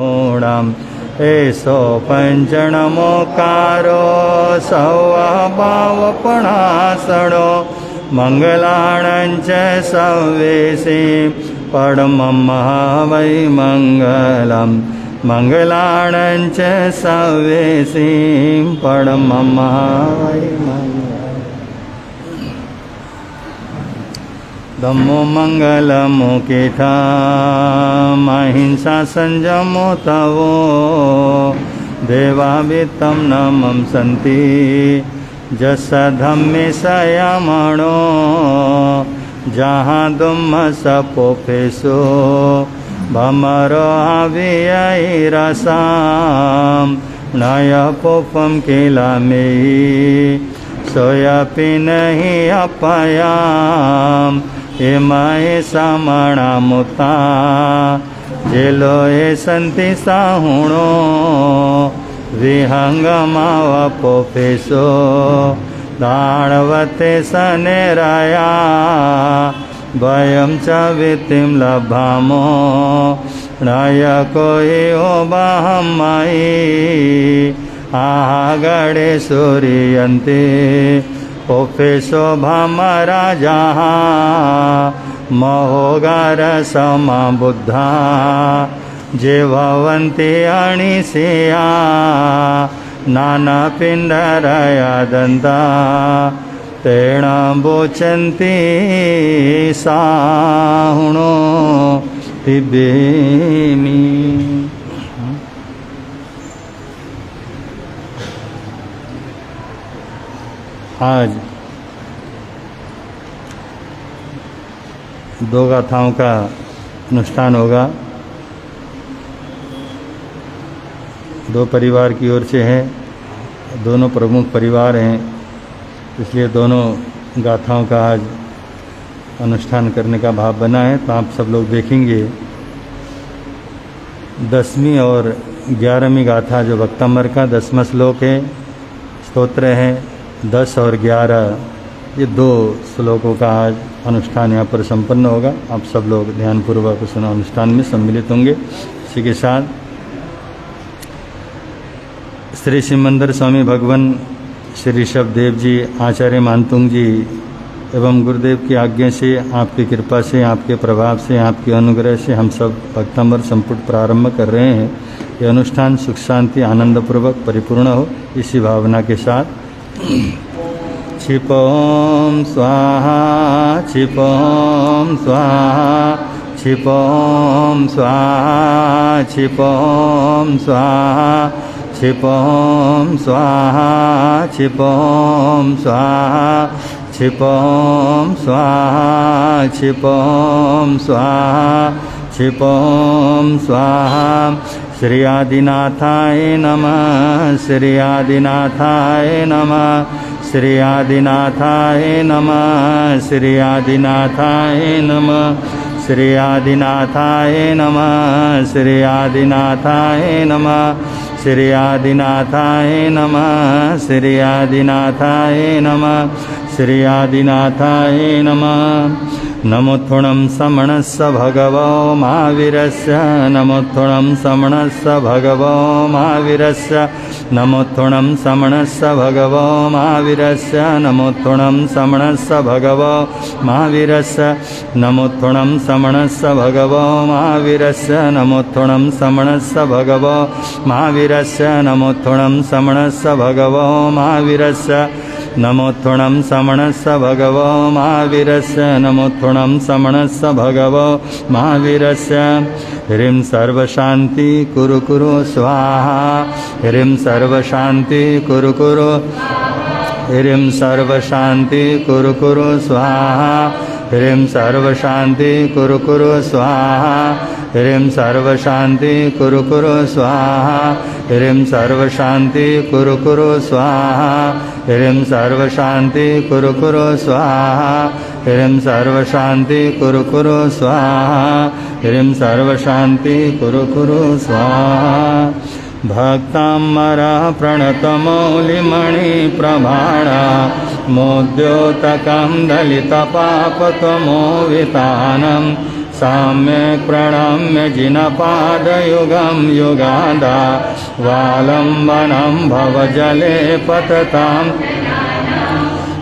मूढम् एषो पञ्चनमोकारो सौभावपणासनो मङ्गलाणं च सव्येशे परमं वै मङ्गलम् मङ्गलाणं च सव्येशे परमं वै मङ्गलम् धम्मो मङ्गलमुखेठाम् अहिंसा संयमो तवो देवावित्तं नमं सन्ति जस धम्मे संयमणो जहाँ दुम्मस पोफेसो भमरो अव्ययैरसां नय पोपं किलामेयि सोयापि नहि अपयाम् एमाए सामणा मुता जेलो ए संति साहुणो विहंगमाव पोफेसो दाणवते सनेराया भयं च वित्तिं लभामो नय कोई ओबाहमयि आहागडे सूर्यन्ते पोफेसो भामराजाः महोगारसमा बुद्धा जे भवन्ति अणिसेया नानापिण्डरया दन्ता तेन बोचन्ति साहुणो पिबेमि। आज दो गाथाओं का अनुष्ठान होगा। दो परिवार की ओर से है, दोनों प्रमुख परिवार हैं, इसलिए दोनों गाथाओं का आज अनुष्ठान करने का भाव बना है। तो आप सब लोग देखेंगे 10वीं और 11वीं गाथा जो वक्तामर का 10वां श्लोक है, स्तोत्र है 10 और 11, ये दो श्लोकों का आज अनुष्ठान यहाँ पर संपन्न होगा। आप सब लोग ध्यानपूर्वक उस अनुष्ठान में सम्मिलित होंगे। इसी के साथ श्री सिमंदर स्वामी भगवान श्री ऋषभ देव जी, आचार्य मानतुंग जी एवं गुरुदेव की आज्ञा से, आपकी कृपा से, आपके प्रभाव से, आपके अनुग्रह से हम सब भक्तामर संपुट प्रारंभ कर रहे हैं। ये अनुष्ठान सुख शांति आनंदपूर्वक परिपूर्ण हो, इसी भावना के साथ क्षिपों स्वाहा क्षिपों स्वाहा क्षिपों स्वाहा क्षिपों स्वाहा क्षिपों स्वाहा क्षिपों स्वाहा क्षिपों स्वाहा क्षिपों स्वाहा क्षिपों स्वाहा। श्री आदिनाथाय नमः श्री आदिनाथाय नमः श्री आदिनाथाय नमः श्री आदिनाथाय नमः श्री आदिनाथाय नमः श्री आदिनाथाय नमः श्री आदिनाथाय नमः श्री आदिनाथाय नमः श्री आदिनाथाय नमः। नमोत्थुणं समणस्य भगवो महावीरस्य नमोत्थुणं समणस्य भगवो महावीरस्य नमोत्थुणं समणस्य भगवो महावीरस्य नमोत्थुणं समणस्य भगवो महावीरस्य नमोत्थुणं समणस्य भगवो महावीरस्य नमोत्थुणं समणस्य भगवो महावीरस्य नमोत्थुणं समणस्य भगवो महावीरस्य नमोत्थुणं समणस्य भगवो महावीरस्य नमोत्थुणं समणस्य भगवो महावीरस्य। ह्रीं सर्वशान्ति कुरु कुरु स्वाहा ह्रीं सर्वशान्ति कुरु कुरु ह्रीं सर्वशान्ति कुरु कुरु स्वाहा ह्रीं सर्वशान्ति कुरु कुरु स्वाहा ह्रीं सर्वशान्ति कुरु कुरु स्वाहा ह्रीं सर्वशान्ति कुरु कुरु स्वाहा ह्रीं सर्वशान्ति कुरु कुरु स्वाहा ह्रीं सर्वशान्ति कुरु कुरु स्वाहा ह्रीं सर्वशान्ति कुरु कुरु स्वाहा। भक्तामरा प्रणतमौलिमणिप्रभाणा मोद्योतकं दलितपापकमोवितानं सम्यक् प्रणम्य जिनपादयुगं युगादा वालम्बनं भवजले पतताम्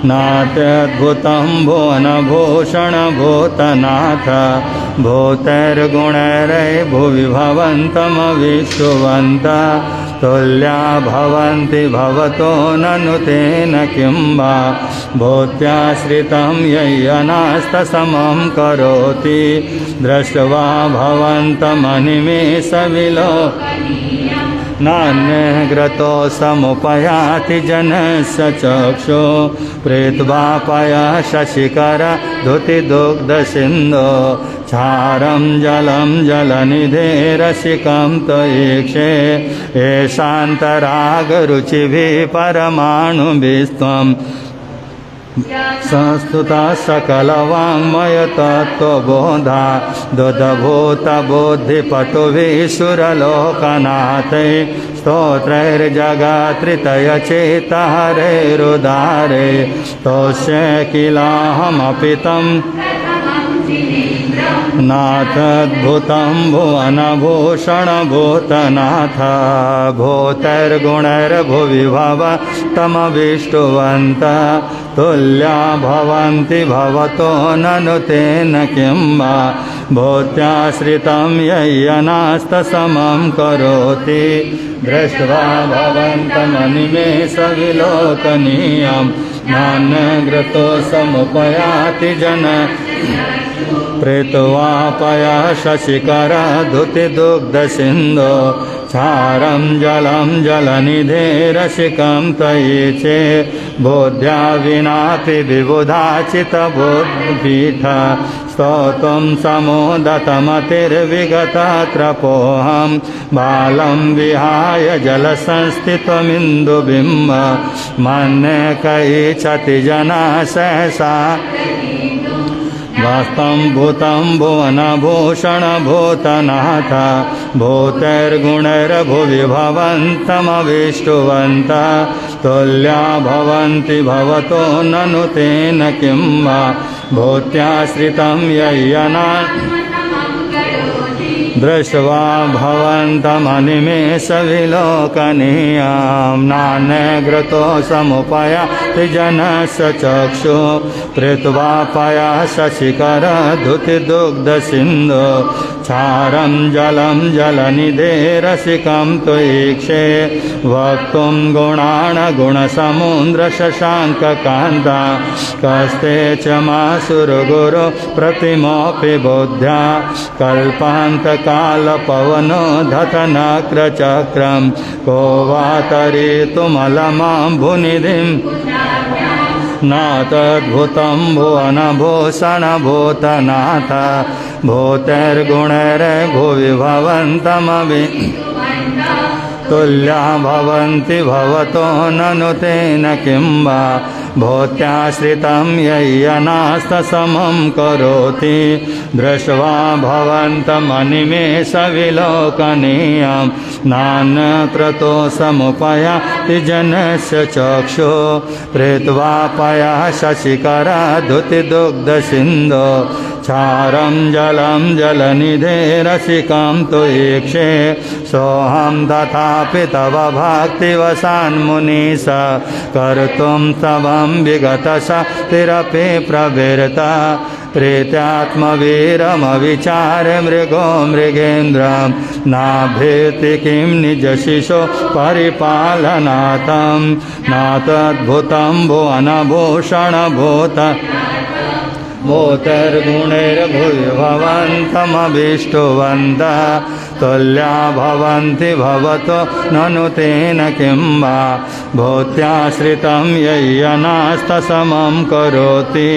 नात्यद्भुतं भुवनभूषणभूतनाथ भूतैर्गुणैर्भुवि भवन्तमविष्टुवन्ता तुल्या भवन्ति भवतो ननु तेन किं वा भूत्याश्रितं यय्यनास्तसमं करोति दृष्ट्वा भवन्तमनिमेषविलो नान्यग्रतो समुपयाति जनस्य चक्षु प्रीत्वापया शशिकर धुतिदुग्धसिन्धो क्षारं जलं जलनिधेरसिकं त्वयीक्षे येषान्तरागरुचिभिः परमाणुभिस्त्वं संस्तुता सकलवाङ्मयतत्त्वबोधा दुदभूतबुद्धिपटुभिः स्तोत्रैर्जगत्रितयचेतहरैरुदारे तोष्य किलाहमपि तम् नाथद्भुतं भुवनभूषणभूतनाथ भूतैर्गुणैर्भुवि भवन्तमविष्टुवन्त तुल्या भवन्ति भवतो ननु तेन किं वा भूत्याश्रितं यय्यनास्तसमं करोति दृष्ट्वा भवन्तमनिमेषविलोकनीयं नान्यग्रतो समुपयाति जन प्रीत्वापया शशिकर धुतिदुग्धसिन्धो क्षारं जलं जलनिधेरसिकं त्वयीचे बोध्या विनापि विबुधाचितबोधपीठ स्तोतुं समोदतमतिर्विगतत्रपोऽहं बालं विहाय जलसंस्थितमिन्दुबिम्ब मन्ये कैचति जना सहसा वास्तं भूतं भुवनभूषणभूतनाथ भूतैर्गुणैर्भुवि भवन्तमविष्टुवन्त तुल्या भवन्ति भवतो ननु तेन किं वा भूत्याश्रितं यय्यना दृष्ट्वा भवन्तमनिमेषविलोकनीयं नान्यग्रतो समुपयाति जनस्य चक्षु प्रीत्वापया शशिकर धुतिदुग्धसिन्धो क्षारं जलं जलनिधेरसिकं त्वयीक्षे वक्तुं गुणान् गुणसमुद्रशशाङ्ककान्ता कस्ते च मासुरगुरु प्रतिमोऽपि बुद्ध्या कल्पान्तकालपवनो धतनक्रचक्रं को वा तरेतुमलमाम्भुनिधिं न तद्भुतं भुवनभूषणभूतनाथ भूतैर्गुणैर्भुवि भवन्तमवि तुल्या भवन्ति भवतो ननु तेन किं वा भूत्याश्रितं यय्यनास्तसमं करोति दृष्ट्वा भवन्तमनिमेषविलोकनीयं नान्यक्रतो समुपयाति जनस्य चक्षु प्रीत्वापया शशिकर धुतिदुग्धसिन्धो क्षारं जलं जलनिधेरसिकं त्वयीक्षे सोऽहं तथापि तव भक्तिवशान्मुनीश कर्तुं तवं विगतशक्तिरपि प्रवृत्ता प्रीत्यात्मवीरमविचार्य मृगो मृगेन्द्रं नाभेति किं निजशिशो परिपालनार्थं न तद्भुतं भुवनभूषणभूत भूतैर्गुणैर्भुवि भवन्तमभीष्टुवन्तः तुल्या भवन्ति भवतो ननु तेन किं वा भूत्याश्रितं यय्यनास्तसमं करोति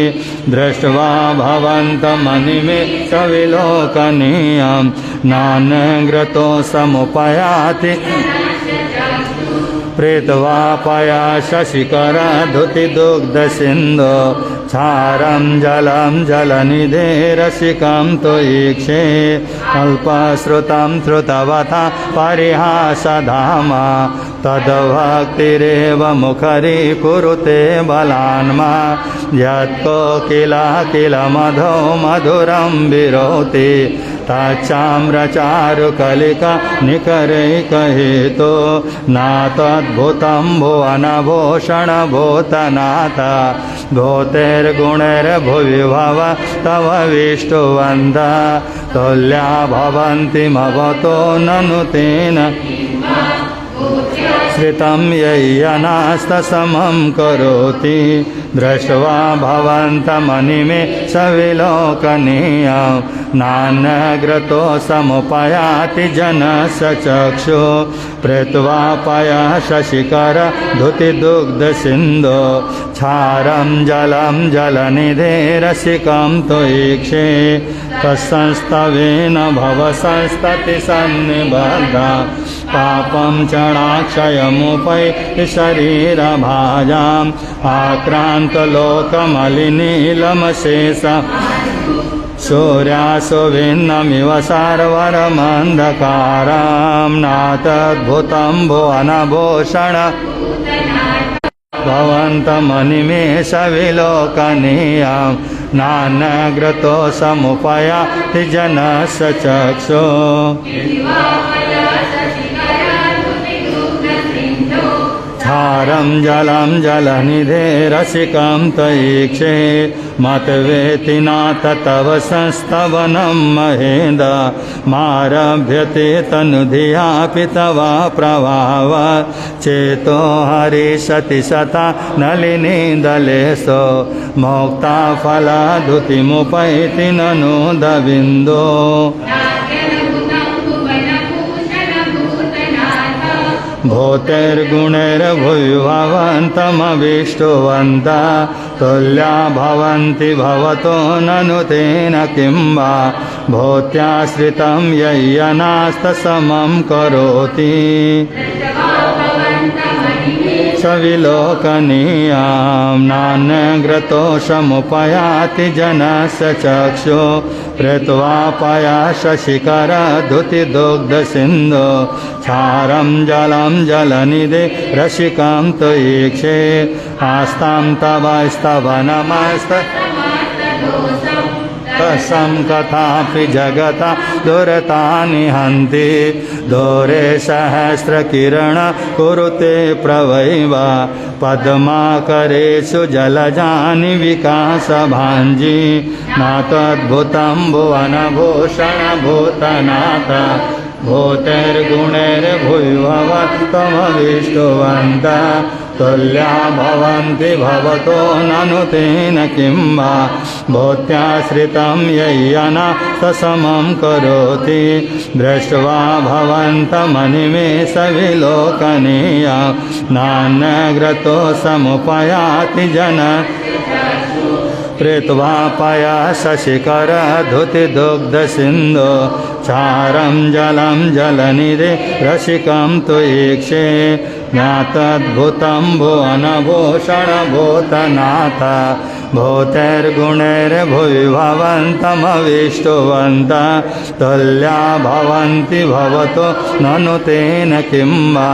दृष्ट्वा भवन्तमनिमेषविलोकनीयं नान्यग्रतो समुपयाति प्रीत्वापया शशिकर धुतिदुग्धसिन्धो क्षारं जलं जलनिधे रसिकं त्वयीक्षे अल्पश्रुतं श्रुतवता परिहासधामा तद्भक्तिरेव मुखरी कुरुते बलान्मा यत्कोकिला किल मधो मधुरं विरोति तच्चाम्रचारुकलिका निकरैकहेतो नातद्भुतं भुवनभूषणभूतनाथ भूतेर्गुणैर्भुवि भव तव विष्णुवन्द तुल्या भवन्तिमवतो ननु तेन श्रितं यय्यनास्तसमं करोति दृष्ट्वा भवन्तमनिमे सविलोकनीयं नान्यग्रतो समुपयाति जनस्य चक्षु प्रेत्वा पया शशिकर धुतिदुग्धसिन्धो क्षारं जलं जलनिधे रसिकं त्वयीक्षे तत्संस्तवेन भवसंस्तति सन्निबद्धा पापं चणाक्षयमुपैति शरीरभाजाम् आक्रान्तलोकमलिनीलमशेष सूर्यासुभिन्नमिव सर्वरमन्धकारं नातद्भुतं भुवनभूषण भवन्तमनिमेष विलोकनीयं नान्यग्रतो समुपयाति जनस्य चक्षु क्षारं जलं जलनिधे रसिकं त्वयीक्षे मतवेति नाथ तव संस्तवनं महेन्द्र मारभ्यते तनुधियापि तव प्रभाव चेतो हरिषति सता नलिनी दलेशो मोक्ता फलाधुतिमुपैति ननु दविन्दो भूतेर्गुणैर्भुवि भवन्तमविष्टुवन्त तुल्या भवन्ति भवतो ननु तेन किं वा भूत्याश्रितं यय्यनास्तसमं करोति सविलोकनीयं नान्यग्रतो समुपयाति जनस्य चक्षु प्रेत्वा पया शशिकर धुतिदुग्धसिन्धो क्षारं जलं जलनिधे रसिकं त्वयीक्षे आस्तां तव स्तवनमस्त तस्सं कथापि जगता दुरतानि हन्ति दोरे सहस्रकिरण कुरुते प्रवैव पद्माकरेषु जलजानि विकासभाञ्जी नातद्भुतं भुवनभूषणभूतनाथ भूतेर्गुणैर्भुवि भवन्तमविष्टुवन्त तुल्या भवन्ति भवतो ननु तेन किं वा भूत्याश्रितं यय्यनास्तसमं करोति दृष्ट्वा भवन्तमनिमेष विलोकनीयं नान्यग्रतो समुपयाति जन प्रेत्वा पया शशिकर धुतिदुग्धसिन्धो क्षारं जलं जलनिधे रसिकं त्वयीक्षे नातद्भुतं भुवनभूषणभूतनाथ भूतेर्गुणैर्भुवि भवन्तमविष्टुवन्त तुल्या भवन्ति भवतो ननु तेन किं वा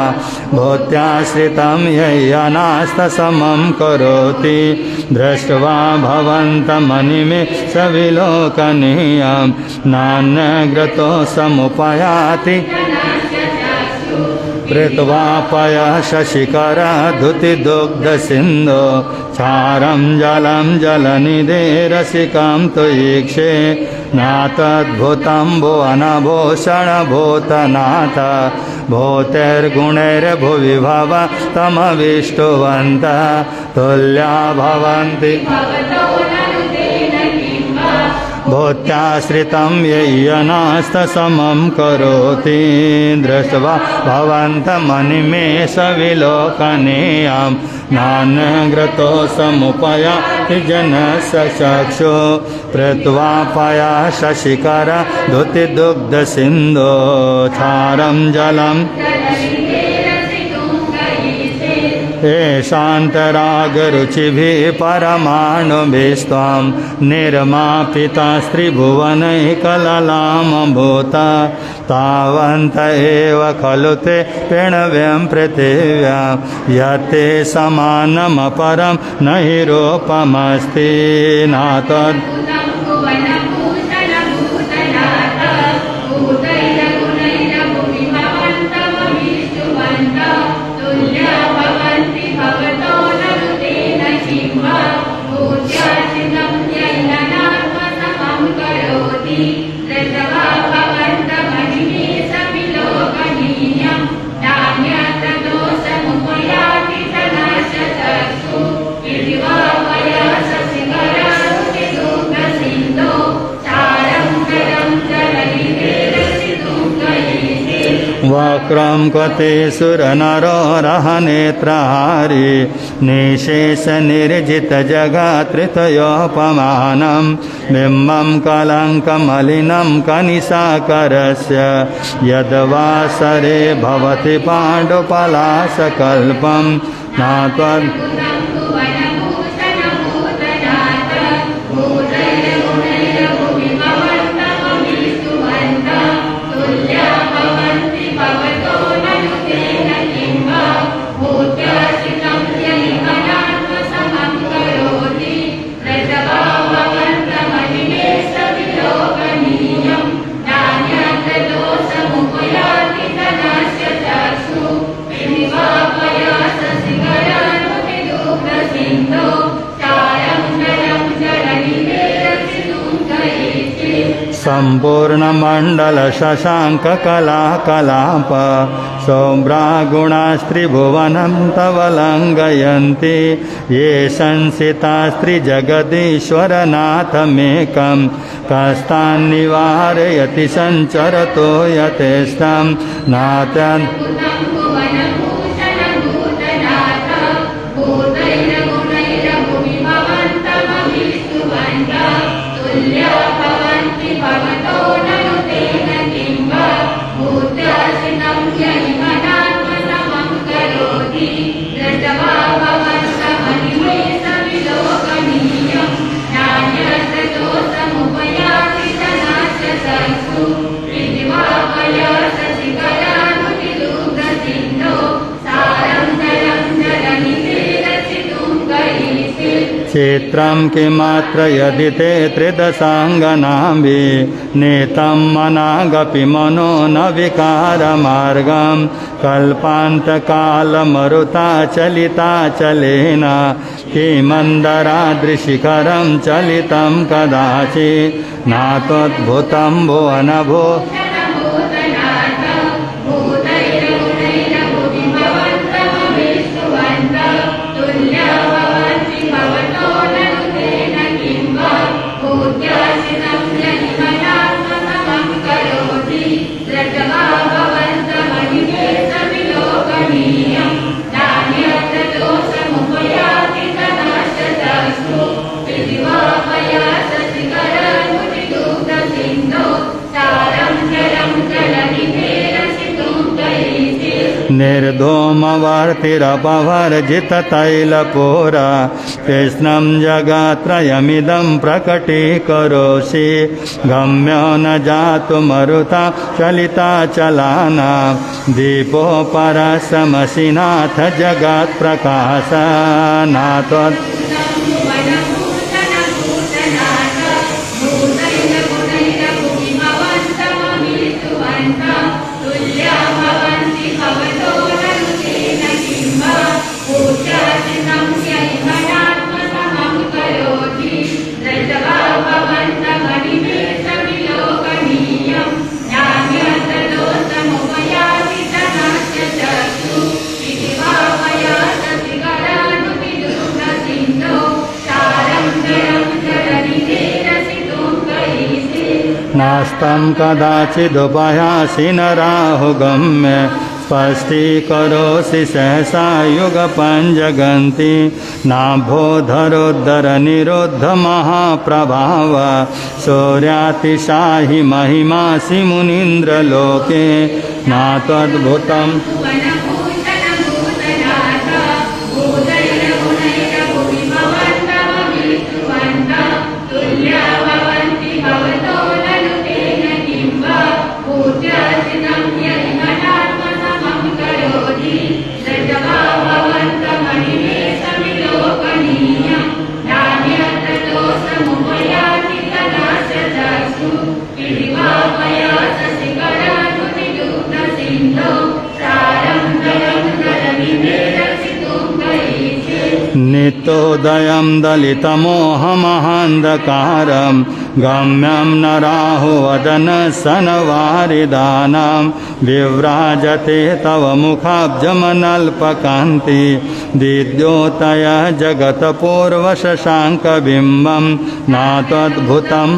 भूत्याश्रितं यय्यनास्तसमं करोति दृष्ट्वा भवन्तमनिमेष विलोकनीयं नान्यग्रतो समुपयाति प्रेत्वा पया शशिकर धुतिदुग्धसिन्धो क्षारं जलं जलनिधे रसिकं त्वयीक्षे नातद्भुतं भुवनभूषणभूतनाथ भूतेर्गुणैर्भुवि भवन्तमविष्टुवन्त तुल्या भवन्ति भूत्याश्रितं यय्यनास्तसमं करोति दृष्ट्वा भवन्तमनिमेष विलोकनीयं नान्यग्रतो समुपयाति जनस्य चक्षु प्रेत्वा पया शशिकर धुतिदुग्धसिन्धो क्षारं जलं एषान्तरागरुचिभिः परमाणुभिस्त्वां निर्मापितास्त्रिभुवनैकललामभूता तावन्त एव खलु ते पिणव्यं पृथिव्यां यत्ते समानमपरं न हि रूपमस्ति नातद् वक्रं क्वते सुरनरोरहनेत्रहारी निशेषनिर्जितजगत्त्रितयोपमानं बिम्बं कलङ्कमलिनं कनिशाकरस्य यद्वासरे भवति पाण्डुपलाशकल्पं नात्वद् सम्पूर्णमण्डलशशाङ्ककलाकलाप सौम्रागुणास्त्रिभुवनं तव लङ्घयन्ति ये संसितास्त्रिजगदीश्वरनाथमेकं कस्तान्निवारयति सञ्चरतो यतेस्तं नात्यन् क्षेत्रं किमात्र यदि ते त्रिदशाङ्गनाम्बि नेतं मनागपि मनो न विकारमार्गं कल्पान्तकालमरुता चलिता चलेन किमन्दराद्रिशिखरं चलितं कदाचित् नात्वद्भुतं भुवनभो निर्धूमवर्तिरपवर्जिततैलपूरा कृष्णं जगत्त्रयमिदं प्रकटीकरोषि गम्यो न जातु मरुता चलिता चलाना दीपो परसमसिनाथ जगत्प्रकाशनाथ नास्तं कदाचिदुपयासि न राहुगम्य स्पष्टीकरोषि सहसा युगपञ्जगन्ति नाभोधरोद्धरनिरुद्धमहाप्रभाव शौर्यातिशाहि महिमासि मुनीन्द्रलोके नात्वद्भुतम् नित्योदयं दलितमोहमहान्धकारं गम्यं न राहुवदनसनवारिदानां विव्राजते तव मुखाब्जमनल्पकान्ति दिद्योतय जगत्पूर्वशशाङ्कबिम्बं नात्वद्भुतं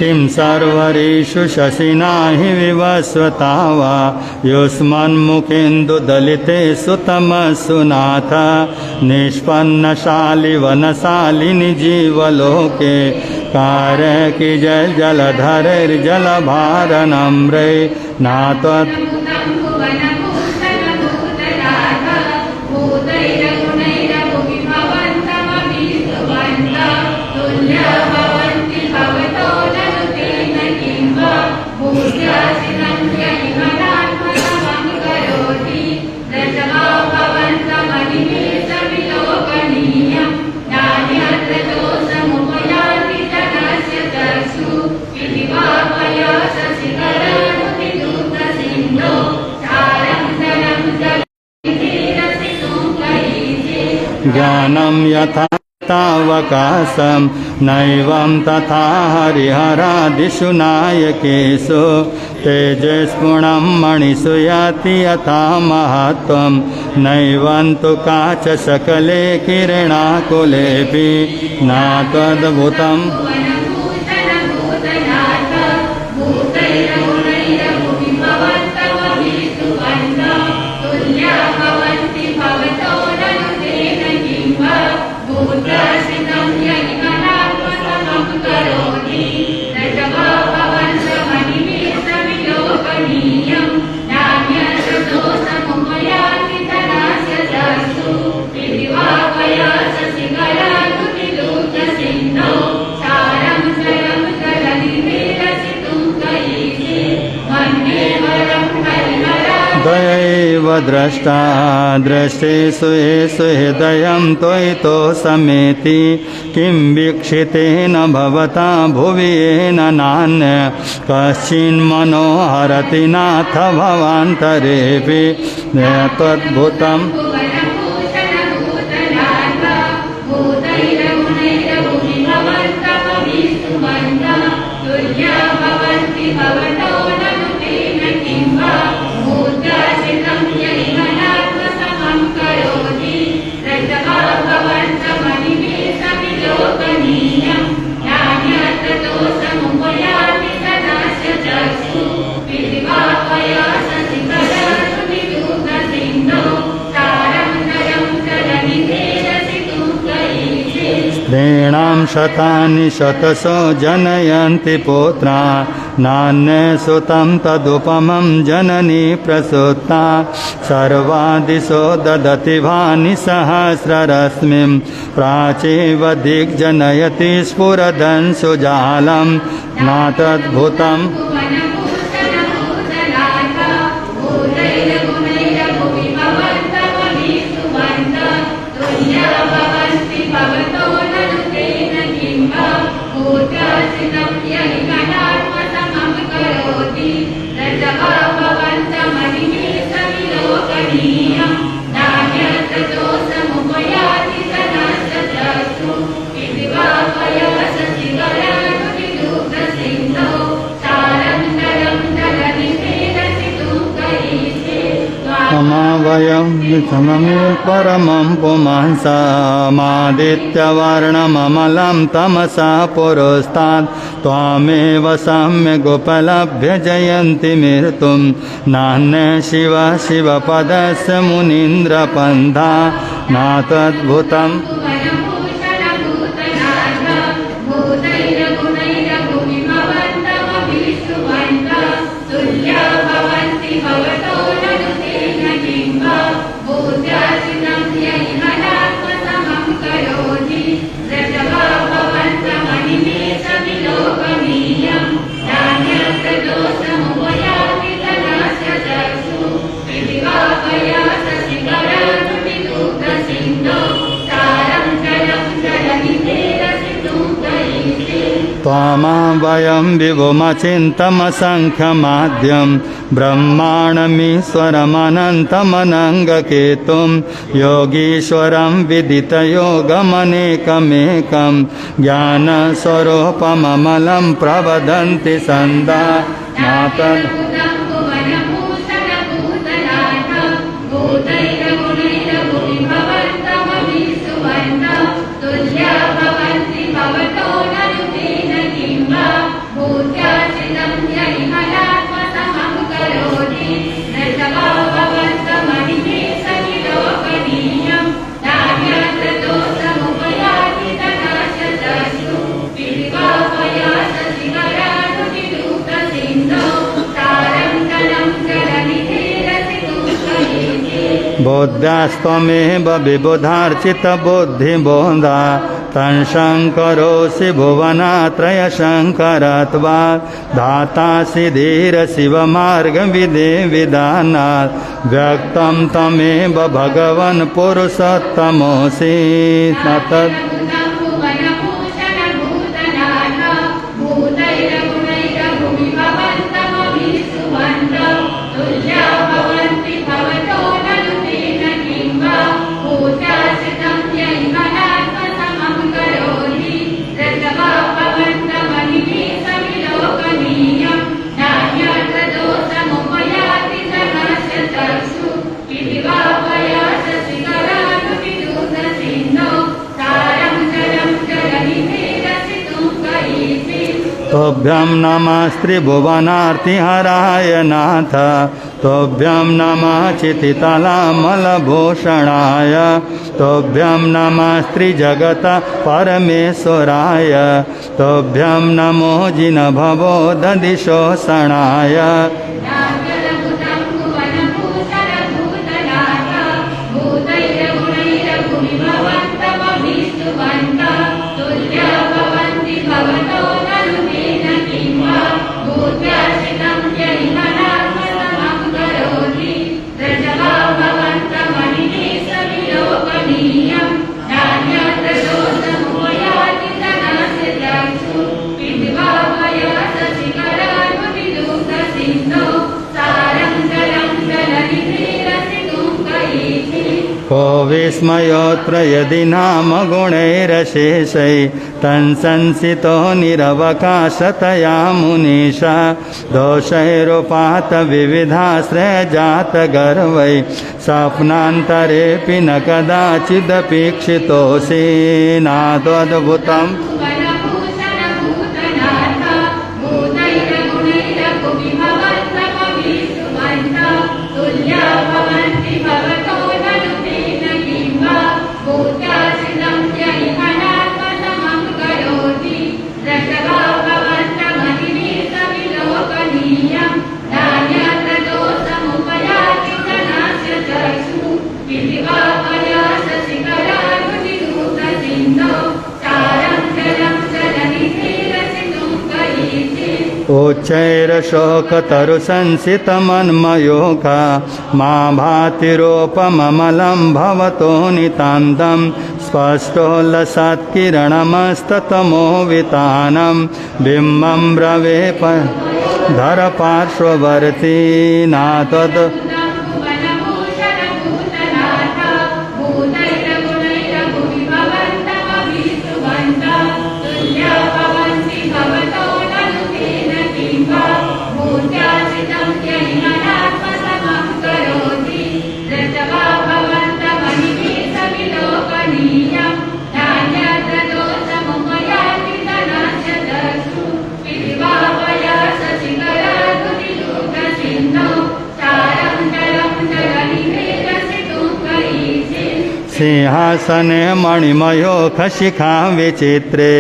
किं सर्वरीषु शशिना हि विवस्वता वा युष्मन्मुखेन्दुदलितेषु तमस्सु नाथ निष्पन्नशालिवनशालिनि जीवलोके कारकी जलधरैर्जलभारनम्रै नात्वत् ज्ञानं यथा तावकाशं नैवं तथा हरिहरादिषु नायकेषु तेजस्पुणं मणिषु याति यथा महत्त्वं नैवं तु काचसकले किरणाकुलेऽपि न त्वद्भुतम् दयैव द्रष्टा दृष्टेषु येषु हृदयं त्वयितो समेति किं वीक्षितेन भवता भुवि येन नान्य कश्चिन्मनो हरति नाथ भवान्तरेऽपि त्वद्भुतम् स्त्रीणां शतानि शतशो जनयन्ति पुत्रा नान्ये सुतं तदुपमं जननी प्रसूता सर्वादिशो ददति भानि सहस्ररश्मिं प्राचीव दिग्जनयति स्फुरदंशुजालं नातद्भुतम् वयं विषममे परमं पुमांसामादित्यवर्णममलं तमसा पुरस्तात् त्वामेव सम्यगुपलभ्य जयन्ति मृत्युं नान्य शिव शिवपदस्य मुनीन्द्रपन्था नातद्भुतम् तुल्य भवन्ति भवतो न तेन किं वा त्वामवयं विभुमचिन्तमसङ्ख्यमाद्यं ब्रह्माणमीश्वरमनन्तमनङ्गकेतुं योगीश्वरं विदितयोगमनेकमेकं ज्ञानस्वरूपममलं प्रवदन्ति सन्दा नातद् बोध्यास्त्वमेव विबुधार्चितबुद्धिबोधा तन्शङ्करोऽसि भुवनात्रयशङ्करत्वात् धातासि धीरशिवमार्गविधिविधानात् व्यक्तं तमेव भगवन् पुरुषोत्तमोऽसि न तत् तोभ्यं नमस्त्रिभुवनार्तिहराय नाथ तोभ्यं नमः चितितलामलभूषणाय तोभ्यं नमस्त्रिजगत परमेश्वराय तोभ्यं नमो जिनभवो दधिशोषणाय को विस्मयोऽत्र यदि नाम गुणैरशेषै तन्संसितो निरवकाशतया मुनीषा दोषैरुपात विविधाश्रयजातगर्वै स्वप्नान्तरेऽपि न कदाचिदपेक्षितोऽसि नाद्वद्भुतम् उच्चैरशोकतरुसंसितमन्मयोगा मा भातिरोपममलं भवतो नितान्तं स्पष्टोल्लसत्किरणमस्ततमोवितानं बिम्बं ब्रवेप धरपार्श्ववर्ती नातद् सिंहासने मणिमयो खशिखा विचित्रे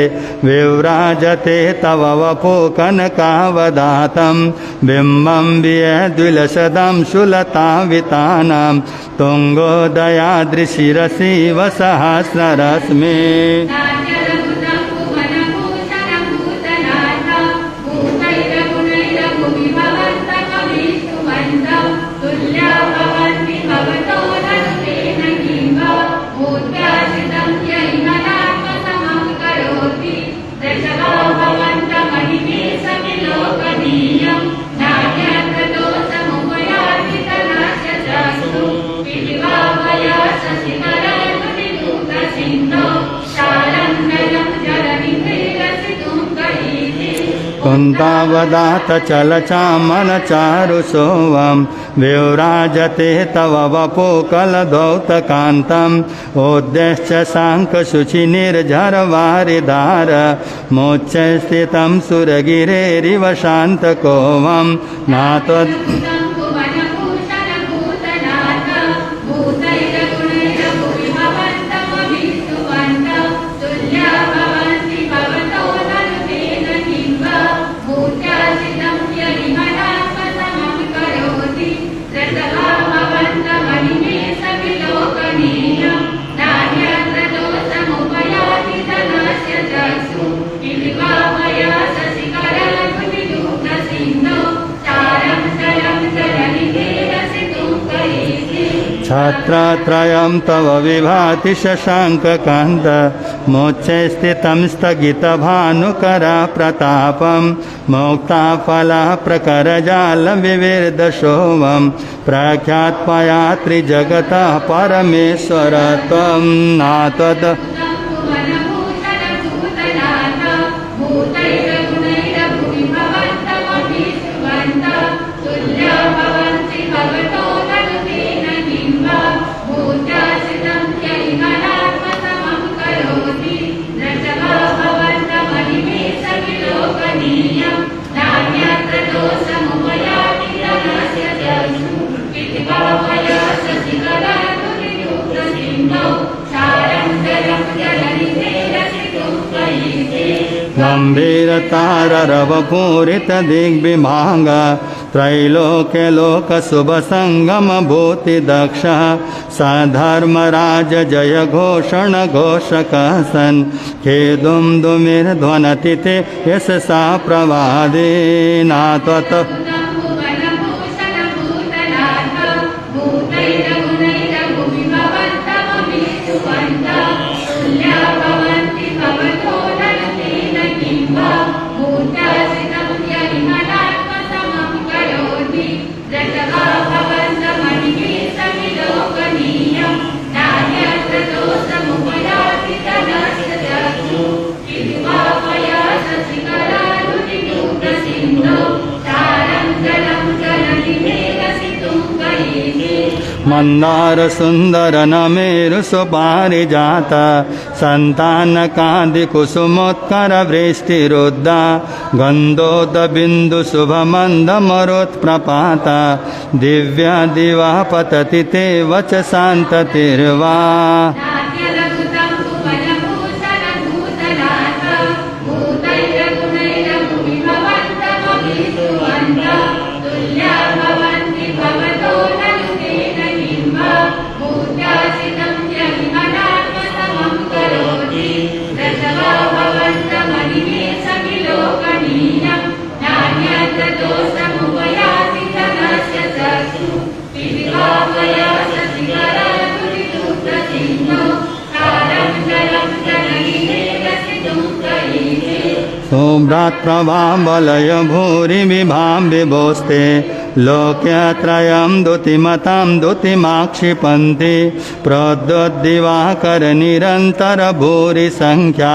विव्राजते तव वपो कनकावदातं बिम्बं वियद्विलसदं शुलतावितानां तुङ्गोदयाद्रिशिरसिव सहस्ररश्मि भवन्ति कुन्तावदात चलचामनचारुसोवं विव्राजते तव वपुकलदौतकान्तम् उद्देश्य शाङ्खशुचिनिर्झरवारिधार मोच्चे स्थितं सुरगिरेरिव शान्तकोवं नात्वद् छात्रात्रयं तव विभाति शशाङ्ककान्त मोक्षे स्थितं स्थगितभानुकरा प्रतापं मोक्ताफला प्रकरजालविविर्दशोवं प्रख्यात्मया त्रिजगतः परमेश्वर त्वं नात्वद् गम्भीरताररवपूरितदिग्विभाग त्रैलोक्यलोकशुभसङ्गमभूतिदक्षः सधर्मराज जय घोषण घोषकः सन् खेदुंदुमिर्ध्वनति ते यशसा प्रवादे नात्वत् मंदार सुंदर नमेरु सुपारिजात संतानकादि कुसुमोत्कर वृष्टिरुद्धा गंधोद बिंदु शुभ मंद मरोत्प्रपात दिव्य दिवा पतति ते वच शांततिर्वा सोम्रात्प्रभाबलय भूरि विभां विभोस्ते लोक्यत्रयं दुतिमतां दुतिमाक्षिपन्ति प्रोद्योद्दिवाकर निरन्तर भूरि संख्या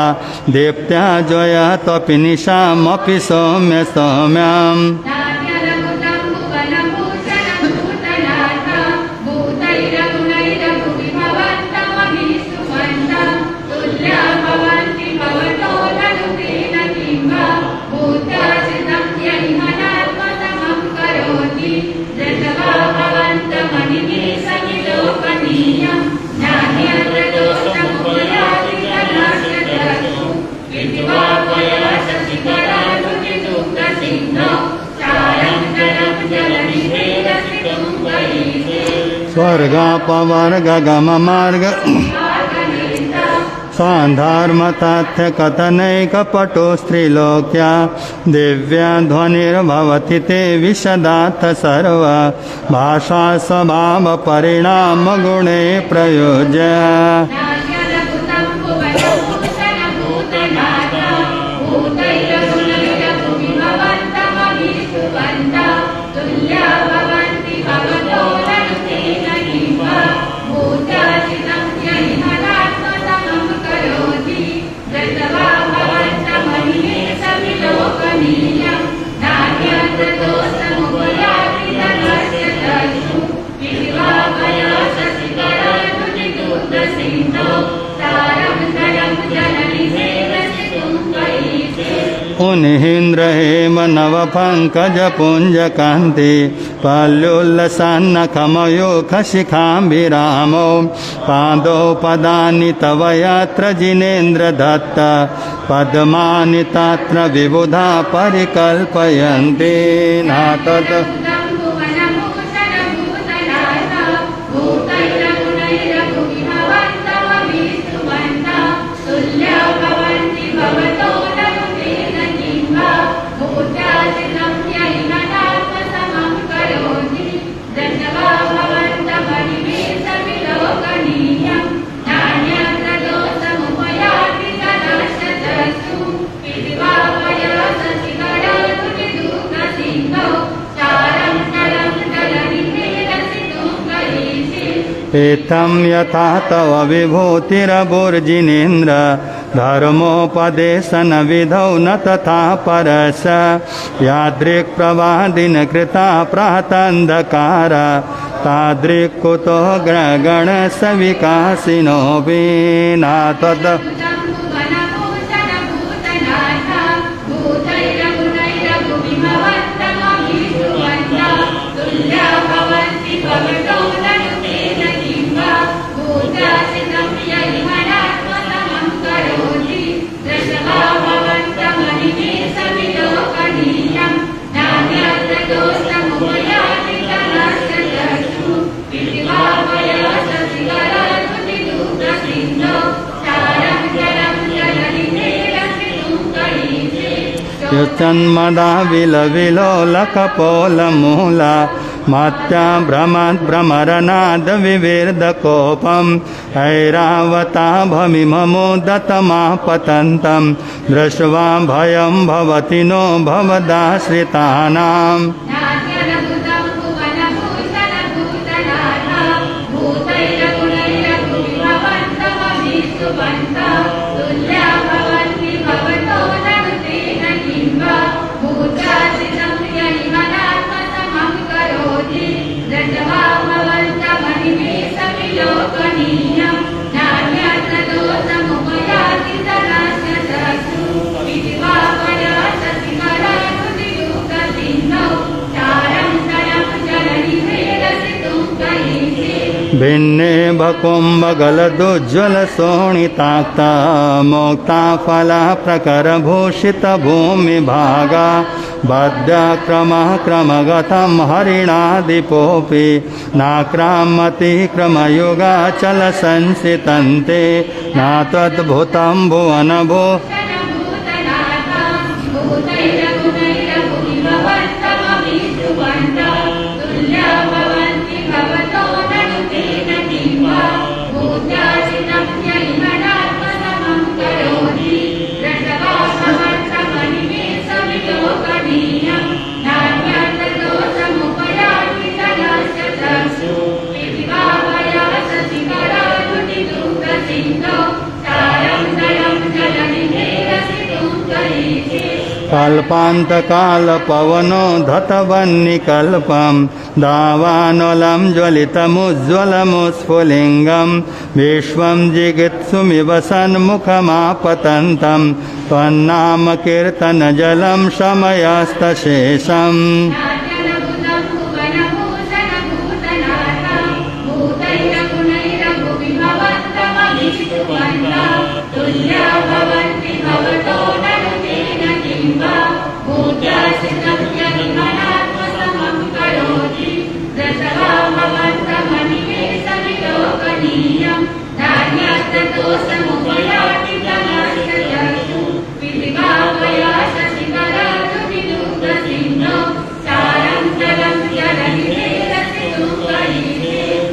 दीप्त्या जयत्वपि निशामपि सौम्य सौम्यम् स्वर्गापवर्ग गम मार्ग सान्धर्मतथ्य कथनैकपटो स्त्रीलोक्या दिव्या ध्वनिर्भवति ते विशदाथ सर्व भाषा स्वभाव परिणाम गुणे प्रयोज्य Lokaniyam पङ्कजपुञ्जकान्ते पल्योल्लसन्नखमयूखशिखाम्बिरामौ पादौ पदानि तव यत्र जिनेन्द्रदत्त पद्मानि तत्र विबुधा परिकल्पयन्ते नातत् एतं यथा तव विभूतिरबुर्जिनेन्द्र धर्मोपदेशनविधौ न तथा परस यादृक्प्रवादिनकृता प्रातन्धकार तादृक्कुतो ग्रगणसविकासिनोऽपि नात्वत् युच्चन्मदा विलविलोलकपोलमूला मात्या भ्रमरनाद विविर्दकोपम् ऐरावता भमिममुदतमापतन्तं दृष्ट्वा भयं भवति नो भवदाश्रितानाम् भिन्ने भकुम्भगलदुज्ज्वलशोणिताक्ता मोक्ता फला प्रकरभूषितभूमिभागा बद्ध्यक्रमः क्रमगतं हरिणादिपोऽपि नाक्रामति क्रमयुगाचलसंसितन्ते नात्वद्भुतं भुवनभो कल्पान्तकालपवनो धतवन्निकल्पं दावानलं ज्वलितमुज्ज्वलमुस्फुलिङ्गं विश्वं जिगीत्सुमिव सन्मुखमापतन्तं त्वन्नामकीर्तनजलं शमयस्तशेषम्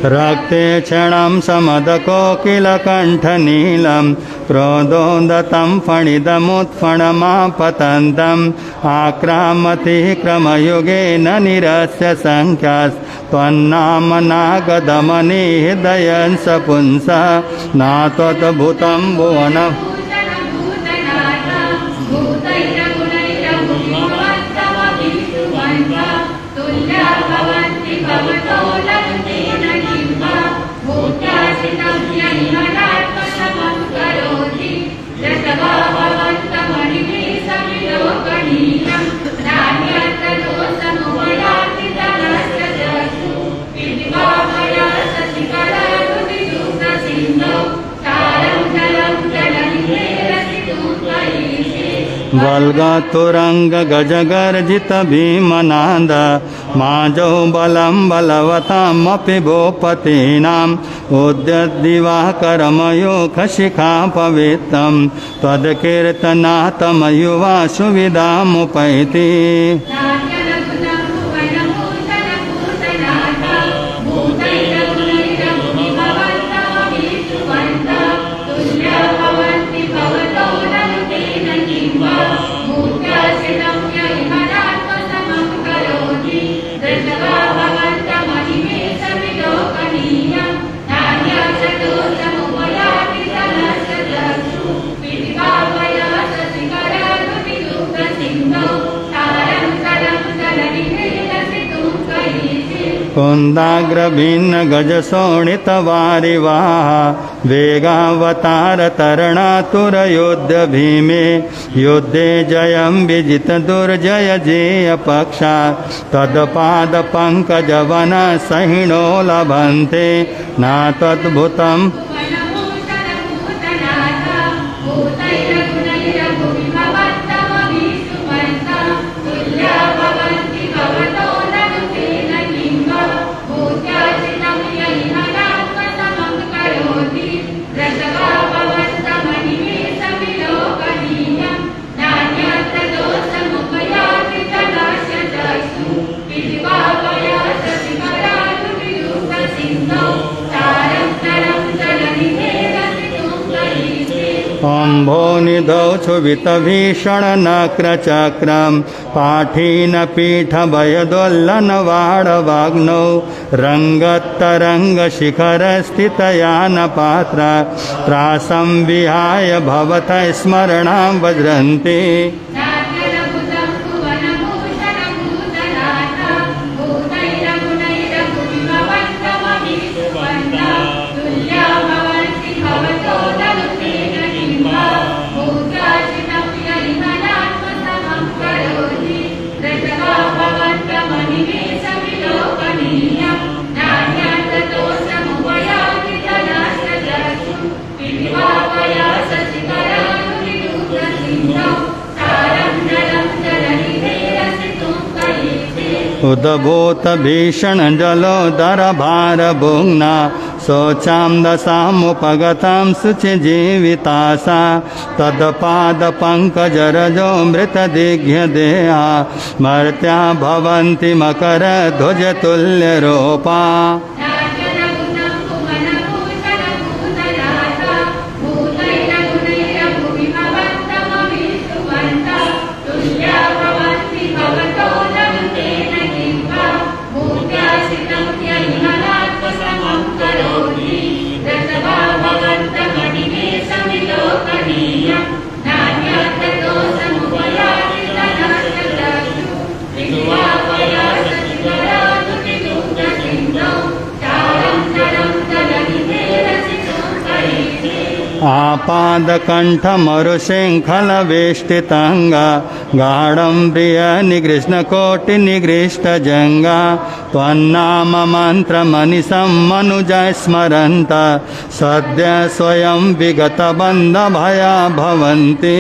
रक्ते क्षणं समदकोकिलकण्ठनीलं क्रोधोदतं फणिदमुत्फणमापतन्तम् आक्रामति क्रमयुगेन निरस्य सङ्ख्यास्त्वन्नामनागदमनि हृदयं स पुंसः नात्वद्भुतं भुवन वल्गतुरंग गजगर्जित भीमनाद माजौ बलं बलवतामपि भूपतीनाम् उद्यद्दिवाकरमयूखशिखा पवित्रं त्वत्कीर्तनात्मयुवा सुविधामुपैति कुन्दाग्रभिन्न गजशोणितवारिवाः वेगावतारतरणातुरयोध्य भीमे युद्धे जयं विजित दुर्जय जेयपक्षा तत्पादपङ्कजवना सहिणो लभन्ते न तद्भुतम् अम्भोनिधौ क्षुभितभीषणनक्रचक्रं पाठीनपीठभयदोल्लनवाडवाग्नौ रङ्गत्तरङ्गशिखरस्थितयानपात्रा त्रासं विहाय भवतः स्मरणां वज्रन्ति उद्भूत भीषण जलोदर भारभुग्ना शोचां दशामुपगतां शुचिजीवितासा तत्पादपङ्कजरजो मृतदिघ्यदेहा मर्त्या भवन्ति मकरध्वजतुल्यरूपा आपादकण्ठमरुशृङ्खलवेष्टिताङ्गा गाढं प्रियनिगृष्णकोटिनिगृष्टजङ्गा त्वन्नाम मन्त्रमनिशं मनुजः स्मरन्त सद्य स्वयं विगतबन्धभया भवन्ति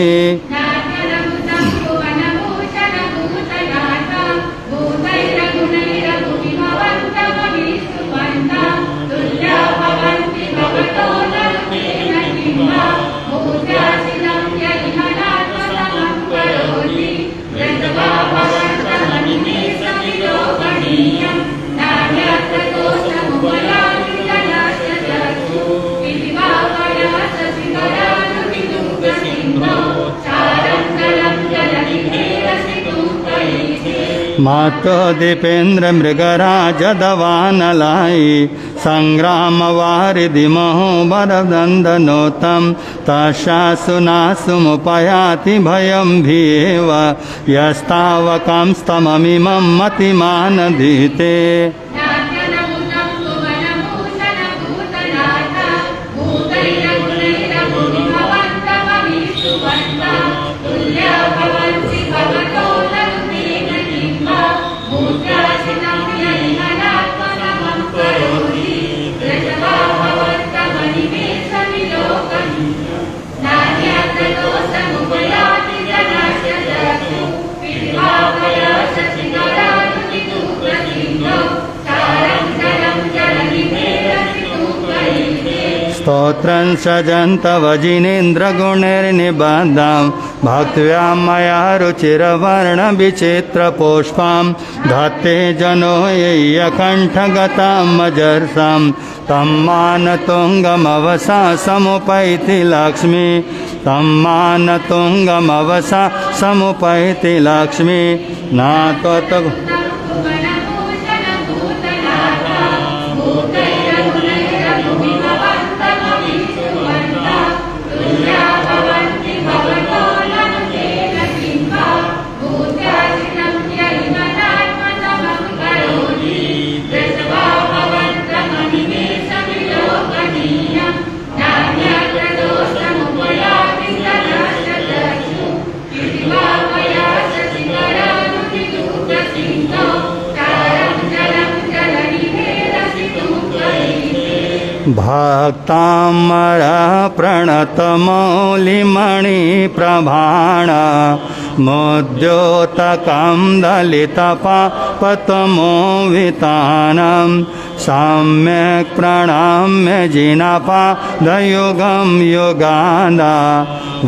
मातो दीपेन्द्र मृगराजदवानलाई संग्राम वारिधि महोबरदन्दनोतं तशासुनासुमुपयाति भयं भीव यस्तावकं स्तममिमं मतिमानधीते स्तोत्रं सजन्तवजिनेन्द्रगुणैर्निबद्धं भक्त्या मया रुचिरवर्णविचित्रपुष्पं धत्ते जनो यय्यकण्ठगतां मजर्षं तं मानतुङ्गमवसा समुपैति लक्ष्मी तं मानतुङ्गमवसा समुपैति लक्ष्मी नात्वत भक्तामर प्रणतमौलिमणिप्रभाण मोद्योतकं दलितपापतमोवितानं सम्यक् प्रणम्य जिनपादयुगं युगान्दा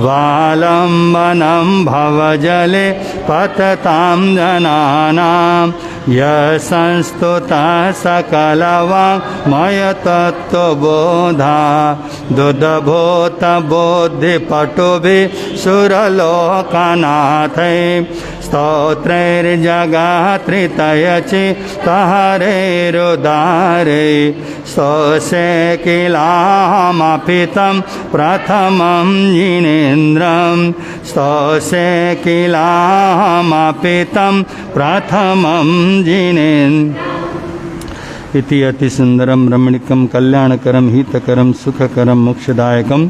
वालम्बनं भवजले पततां जनानां यशंस्तुतः सकलवाङ्मयतत्त्वबोधा दुदभूतबुद्धिपटुभिः सुरलोकनाथै स्तोत्रैर्जगात्रितयचित्तहरैरुदारै स्तोषे किलामपितं प्रथमं जिनेन्द्रं स्तोषे किलामपितं प्रथमं जिनेन्द्रम् इति अति सुंदरम रमणीकम कल्याणकरम हितकरम सुखकरम मोक्षदायकम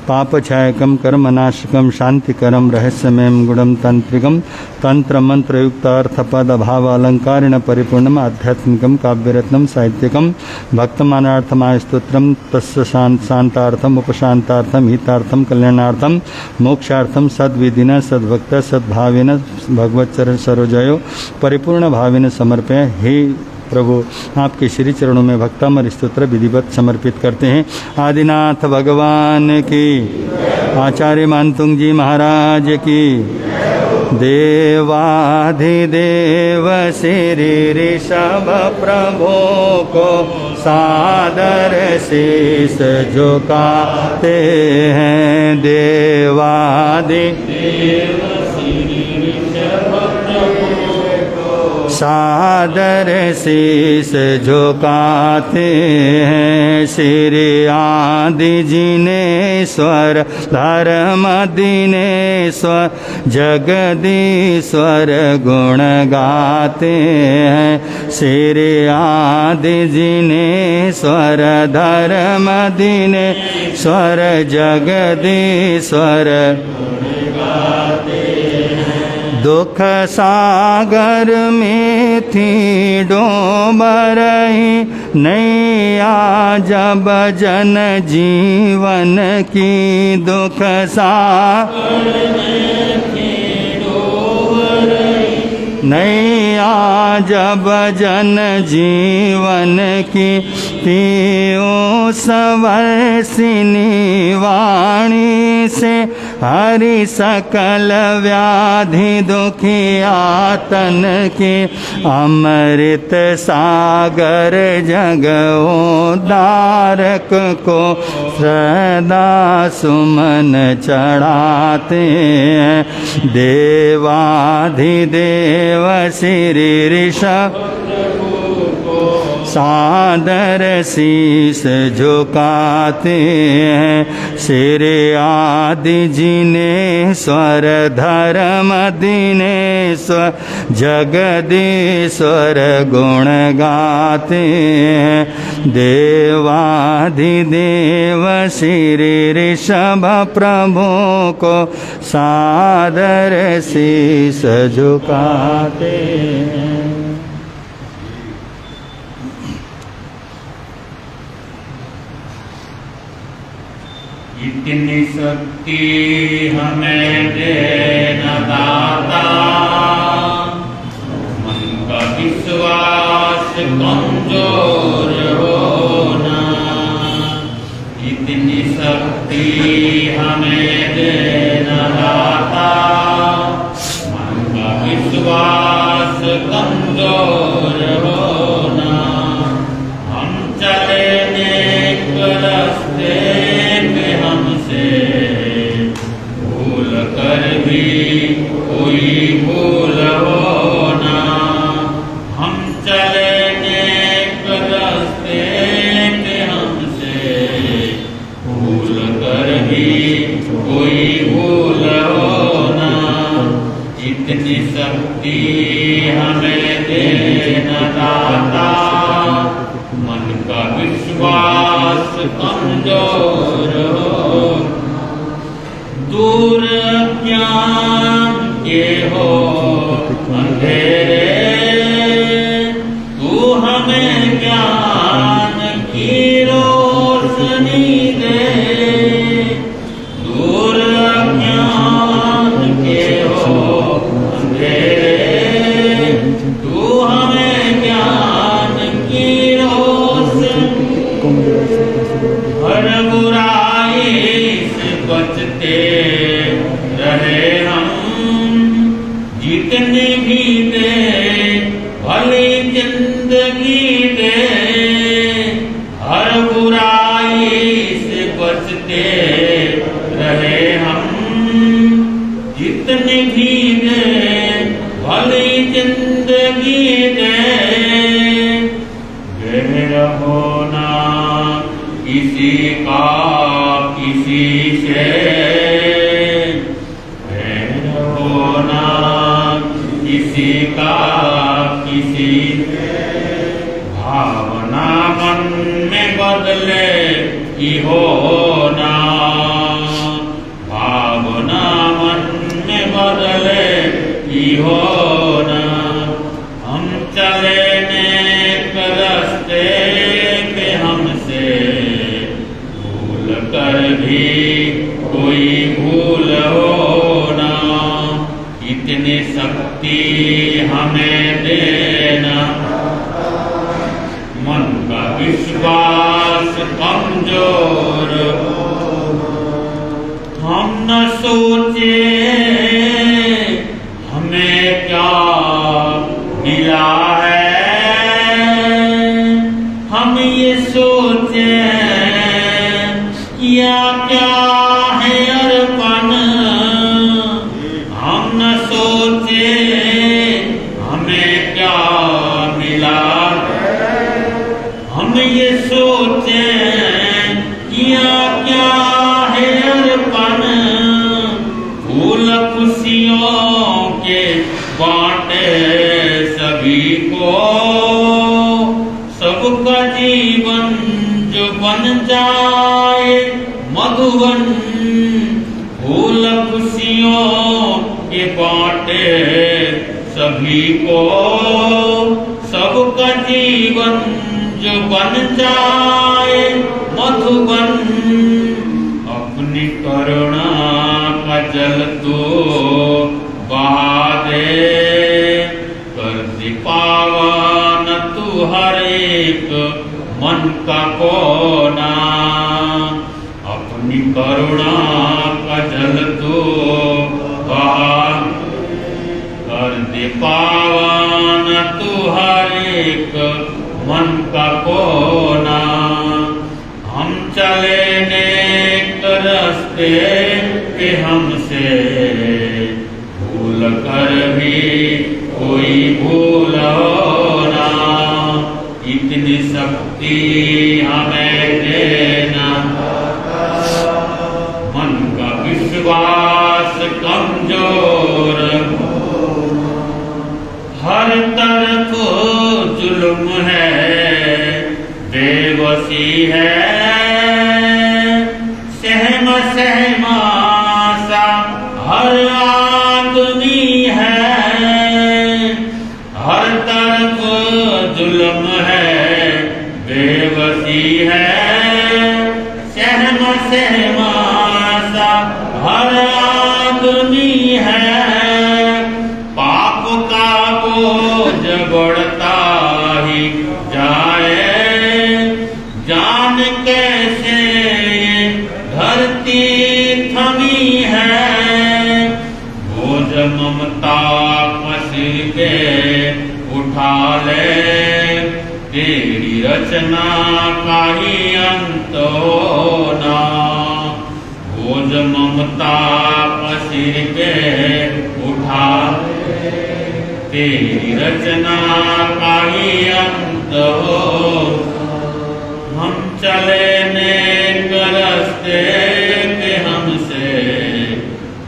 पापछायकम कर्मनाशकम शांतिकरम रहस्यमयम गुणम तांत्रिकम तंत्र मंत्र युक्त अर्थपद भाव अलंकारेण परिपूर्णम आध्यात्मिकम काव्यरत्नम साहित्यकम भक्तमानार्थमाय स्तोत्रम तस्य शांतार्थम उपशांतार्थम हितार्थम कल्याणार्थम मोक्षार्थम सद्विधिना सद्भक्त सद्भावेन भगवच्चरण सरोजयो परिपूर्ण भावेन समर्पय। हे प्रभु आपके श्री चरणों में भक्तामर स्तोत्र विधिवत समर्पित करते हैं। आदिनाथ भगवान की, आचार्य मानतुंग जी महाराज की, देवाधिदेव श्री ऋषभ प्रभु को सादर शीस झुकाते हैं। देवाधिदेव सादर शीस झुकाते हैं। श्री आदि जिनेश्वर धर्म दिनेश्वर जगदीश्वर गुण गाते हैं। श्री आदि जिनेश्वर धर्म दिनेश्वर जगदीश्वर दुख सागर में थी डोबरही नैया जब जन जीवन की दुख सागर में थी डोबरही नैया जब जन जीवन की तीओ सवर्षिनी वाणी से हरि सकल व्याधि दुखियातन के अमृत सागर जगोद्धारक को सदा सुमन चढ़ाते हैं। देवाधिदेव श्री ऋषभ सादर शीस झुकाते हैं। श्री आदि जिनेश्वर धर्म दिनेश्वर जगदीश्वर गुण गाते हैं। देवाधिदेव श्री ऋषभ प्रभु को सादर शीस झुकाते हैं। इतनी शक्ति हमें देना दाता, मन का विश्वास कमजोर होना। इतनी शक्ति हमें देना दाता, मन का विश्वास कमजोर होना, हम चले नेक रास्ते पे हमसे भूल कर भी कोई भूल होना, हम चले नेक रास्ते पे हमसे भूल कर भी कोई भूल होना, इतनी शक्ति हमें देना दाता, मन का विश्वास कमजोर हो, दूर ज्ञान के हो अंधेरे, तू हमें ज्ञान की रोशनी दे, दूर ज्ञान के हो अंधेरे, तू हमें ज्ञान की रोशनी, हर बुराई से बचते रहे हम, जितने भी दे भली जिंदगी दे, हर बुराई से बचते रहे हम, जितने भी दे भली जिंदगी दे, गहर होना किसी का किसी से, गहर होना किसी का किसी से, भावना मन में बदले की होना, भावना मन में बदले की होना, हम चले नेक रास्ते पे हमसे भूल कर भी कोई भूल होना, इतनी शक्ति हमें देना, मन का विश्वास कमजोर, हम न सोचे हमें क्या मिला है, हम ये सोचे या क्या है अर्पण, हम न सोचे हमें क्या मिला, हम ये सोचे किया क्या है अर्पण, फूल खुशियों के बांटे सभी को, सबका जीवन जो बन जाए मधुबन, फूल खुशियों के बांटे सभी को, सबका जीवन जो बन जाए मधुबन, अपनी करुणा का जल तो बहा दे, कर दे पावन तू हर एक मन का कोना, अपनी करुणा का जल तो बहा, कर दे पावन तू हर एक मन का कोना, हम चले नेक रास्ते पे हमसे भूल कर भी कोई भूल होना, इतनी शक्ति हमें देना, मन का विश्वास कमजोर, हर तरफ जुल्म है बेबसी है, सहमा सहमा सा हर आदमी है, हर तरफ जुल्म है बेबसी है, सहमा सहमा सा हर आदमी है, पाप का बोझ बढ़ता ही जाए, जान कैसे तेरी रचना का ही अंत होना। बोझ ममता का सिर पे उठा, तेरी रचना का ही अंत हो। हम चले नेक रास्ते के हमसे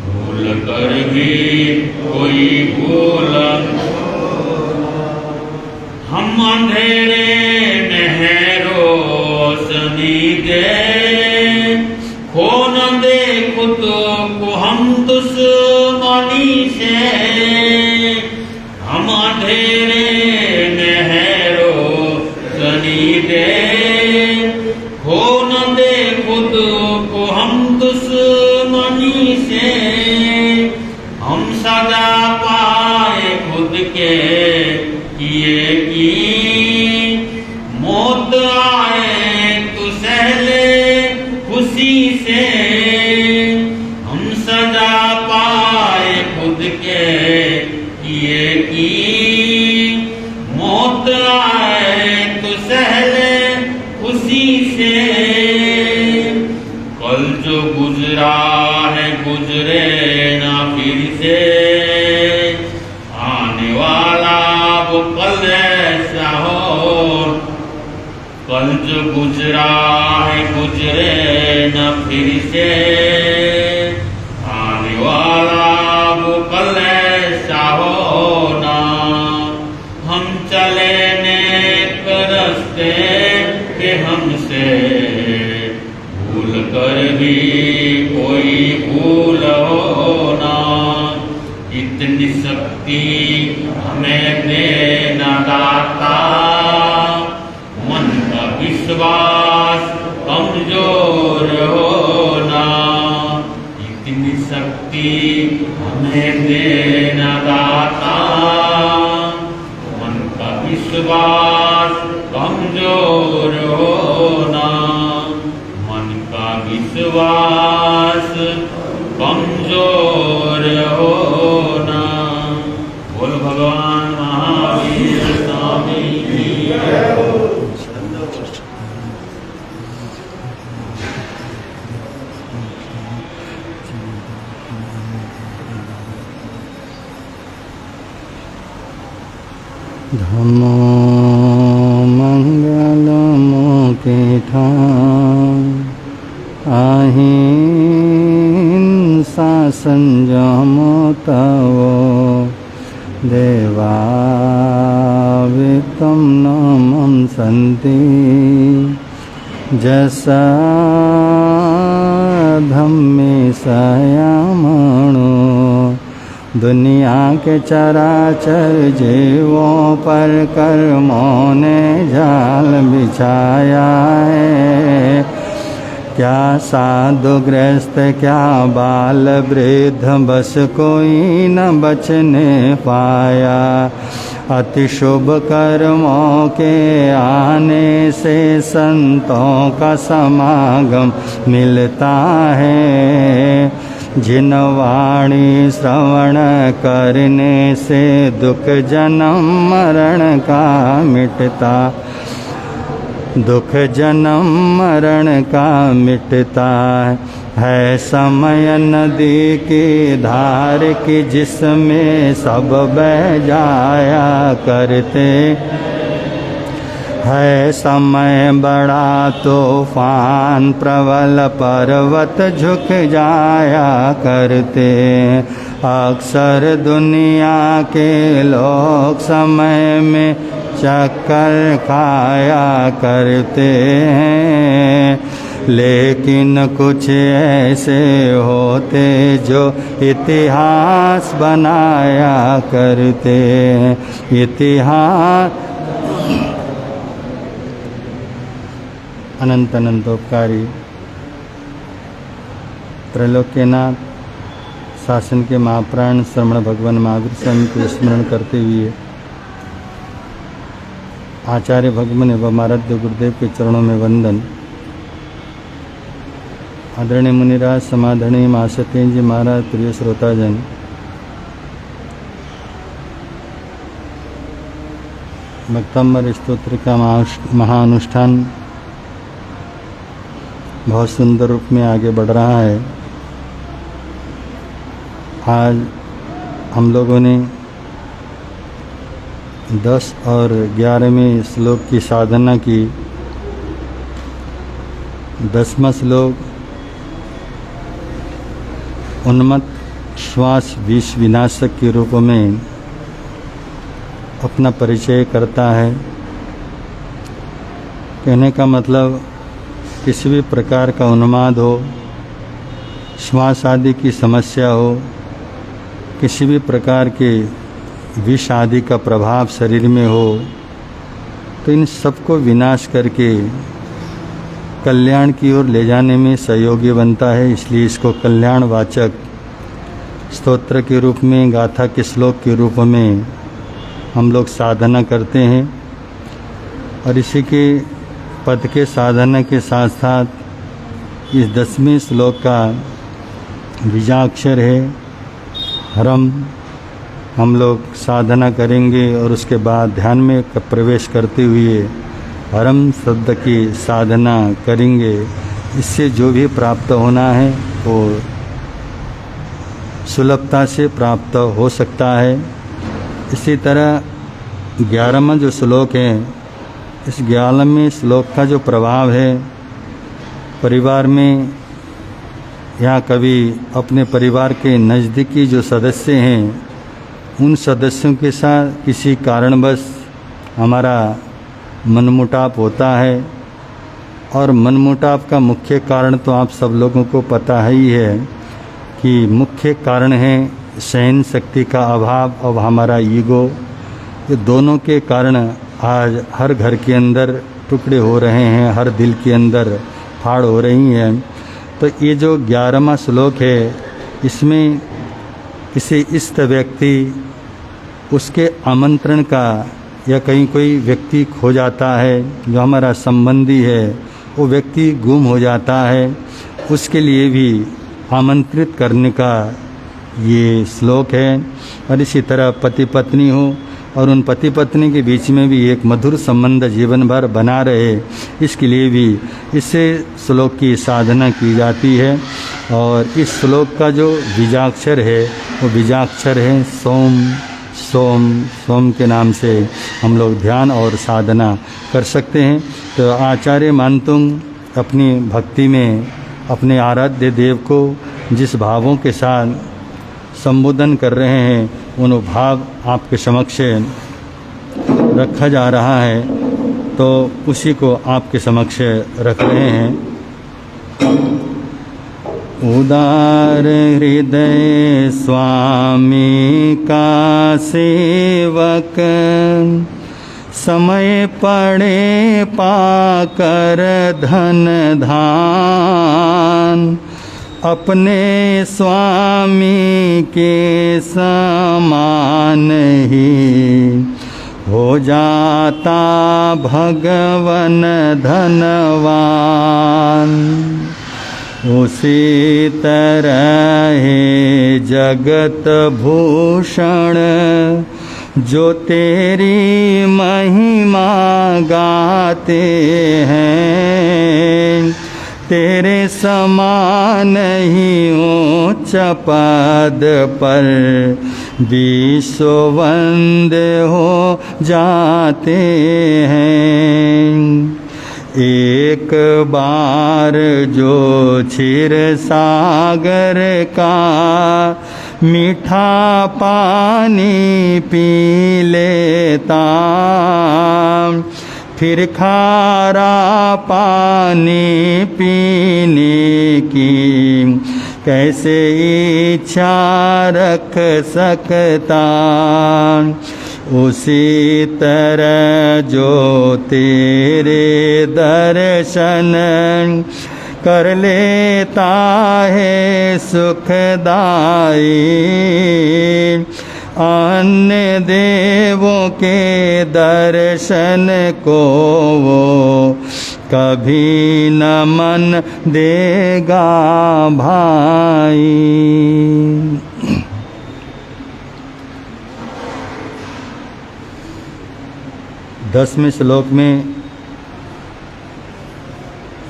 भूल कर भी कोई भूल, हम अंधेरे में है रोशनी दे, खो न दे खुद को हम दुश्मनी से। हम अंधेरे में है रोशनी दे, खो न दे खुद को हम दुश्मनी से। हम सजा पाए खुद के किए की, मौत आए तो सहले खुशी से। हम सजा पाए खुद के किए की, मौत आए तो सहले खुशी से। कल जो गुजरा है गुजरे ना फिर से, आने वाला वो कल ऐसा हो। कल जो गुजरा है गुजरे न फिर से, आने वाला वो कल ऐसा होना। हम चले नेक रास्ते के हमसे भूल कर भी कोई भूल होना। इतनी शक्ति हमें देना दाता, मन का विश्वास कमजोर होना। इतनी शक्ति हमें देना दाता, मन का विश्वास कमजोर होना। मन का विश्वास कमजोर होना। बोल भगवान महावीर स्वामी की जय हो। धम्मो मंगल मुके ठाम, अहिंसा संयम तवो। देवा वित्तम नमं सन्ति, जसा धम्मे संयमणो। दुनिया के चराचर जीवों पर कर्मों ने जाल बिछाया है। क्या साधु गृहस्थ क्या बाल वृद्ध, बस कोई न बचने पाया। अति शुभ कर्मों के आने से संतों का समागम मिलता है। जिन वाणी श्रवण करने से दुख जन्म मरण का मिटता, दुख जन्म मरण का मिटता है। समय नदी की धार की जिसमें सब बह जाया करते है। समय बड़ा तूफान प्रबल पर्वत झुक जाया करते। अक्सर दुनिया के लोग समय में चक्कर खाया करते हैं, लेकिन कुछ ऐसे होते जो इतिहास बनाया करते हैं। इतिहास अनंत अनंतोपकारी त्रैलोक्यनाथ शासन के महाप्राण श्रमण भगवान महावीर स्वामी को स्मरण करते हुए आचार्य भगवान एवं आराध्य गुरुदेव के चरणों में वंदन। आदरणीय मुनिराज समाधरणीय महासत्येन जी महाराज, प्रिय श्रोताजन, भक्तंबर स्तोत्र का महाअनुष्ठान बहुत सुंदर रूप में आगे बढ़ रहा है। आज हम लोगों ने 10 और 11वें श्लोक की साधना की। 10वां श्लोक उन्मत्त श्वास विष विनाशक के रूप में अपना परिचय करता है। कहने का मतलब किसी भी प्रकार का उन्माद हो, श्वास आदि की समस्या हो, किसी भी प्रकार के विष आदि का प्रभाव शरीर में हो, तो इन सबको विनाश करके कल्याण की ओर ले जाने में सहयोगी बनता है। इसलिए इसको कल्याणवाचक स्तोत्र के रूप में, गाथा के श्लोक के रूप में हम लोग साधना करते हैं। और इसी के पद के साधना के साथ साथ इस 10वें श्लोक का बीजाक्षर है हरम। हम लोग साधना करेंगे और उसके बाद ध्यान में प्रवेश करते हुए हरम शब्द की साधना करेंगे। इससे जो भी प्राप्त होना है वो सुलभता से प्राप्त हो सकता है। इसी तरह 11वां जो श्लोक है, इस 11वें श्लोक का जो प्रभाव है परिवार में या कभी अपने परिवार के नज़दीकी जो सदस्य हैं उन सदस्यों के साथ किसी कारणवश हमारा मनमुटाव होता है। और मनमुटाव का मुख्य कारण तो आप सब लोगों को पता ही है कि मुख्य कारण है सहन शक्ति का अभाव और हमारा ईगो। ये दोनों के कारण आज हर घर के अंदर टुकड़े हो रहे हैं, हर दिल के अंदर फाड़ हो रही हैं। तो ये जो 11वां श्लोक है, इसमें किसी इष्ट व्यक्ति उसके आमंत्रण का या कहीं कोई व्यक्ति खो जाता है जो हमारा संबंधी है, वो व्यक्ति गुम हो जाता है, उसके लिए भी आमंत्रित करने का ये श्लोक है। और इसी तरह पति पत्नी हो और उन पति पत्नी के बीच में भी एक मधुर संबंध जीवन भर बना रहे, इसके लिए भी इससे श्लोक की साधना की जाती है। और इस श्लोक का जो बीजाक्षर है वो बीजाक्षर है सोम। सोम सोम के नाम से हम लोग ध्यान और साधना कर सकते हैं। तो आचार्य मानतुंग अपनी भक्ति में अपने आराध्य देव को जिस भावों के साथ संबोधन कर रहे हैं उन भाव आपके समक्ष रखा जा रहा है, तो उसी को आपके समक्ष रख रहे हैं। उदार हृदय स्वामी का सेवक, समय पड़े पाकर धन धान, अपने स्वामी के समान ही हो जाता भगवन धनवान। उसी तरह है जगत भूषण, जो तेरी महिमा गाते हैं, तेरे समान ही ऊंच पद पर विश्ववंद हो जाते हैं। एक बार जो क्षीर सागर का मीठा पानी पी लेता, फिर खारा पानी पीने की कैसे इच्छा रख सकता। उसी तरह जो तेरे दर्शन कर लेता है सुखदाई, अन्य देवों के दर्शन को वो कभी न मन देगा भाई। 10वें श्लोक में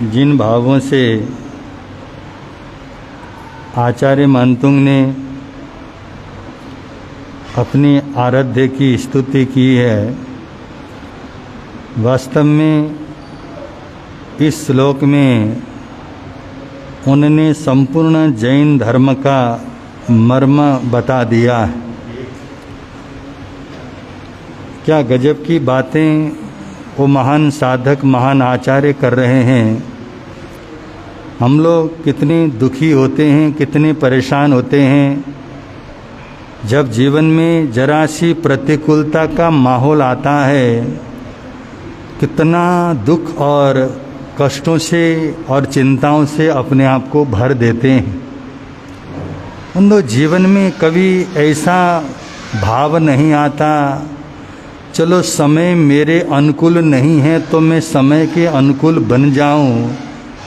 जिन भावों से आचार्य मानतुंग ने अपनी आराध्य की स्तुति की है, वास्तव में इस श्लोक में उन्होंने संपूर्ण जैन धर्म का मर्म बता दिया है। क्या गजब की बातें वो महान साधक महान आचार्य कर रहे हैं। हम लोग कितने दुखी होते हैं, कितने परेशान होते हैं जब जीवन में जरा सी प्रतिकूलता का माहौल आता है। कितना दुख और कष्टों से और चिंताओं से अपने आप को भर देते हैं। उन लोग जीवन में कभी ऐसा भाव नहीं आता, चलो समय मेरे अनुकूल नहीं है तो मैं समय के अनुकूल बन जाऊं,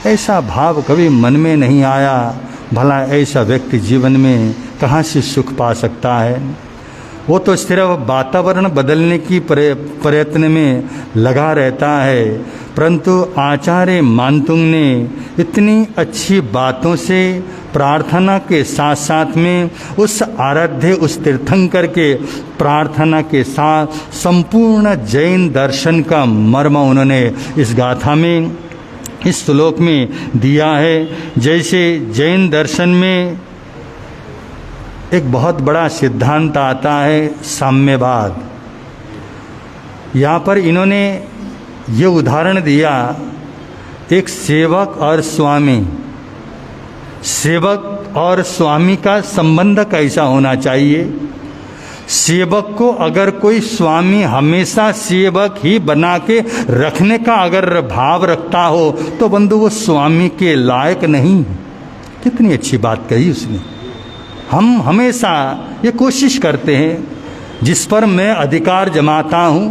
ऐसा भाव कभी मन में नहीं आया। भला ऐसा व्यक्ति जीवन में कहाँ से सुख पा सकता है। वो तो सिर्फ वातावरण बदलने की प्रयत्न में लगा रहता है। परंतु आचार्य मानतुंग ने इतनी अच्छी बातों से प्रार्थना के साथ साथ में उस आराध्य उस तीर्थंकर के प्रार्थना के साथ संपूर्ण जैन दर्शन का मर्म उन्होंने इस गाथा में इस श्लोक में दिया है। जैसे जैन दर्शन में एक बहुत बड़ा सिद्धांत आता है साम्यवाद। यहाँ पर इन्होंने ये उदाहरण दिया, एक सेवक और स्वामी। सेवक और स्वामी का संबंध कैसा होना चाहिए। सेवक को अगर कोई स्वामी हमेशा सेवक ही बना के रखने का अगर भाव रखता हो तो बंधु वो स्वामी के लायक नहीं। कितनी अच्छी बात कही उसने। हम हमेशा ये कोशिश करते हैं जिस पर मैं अधिकार जमाता हूँ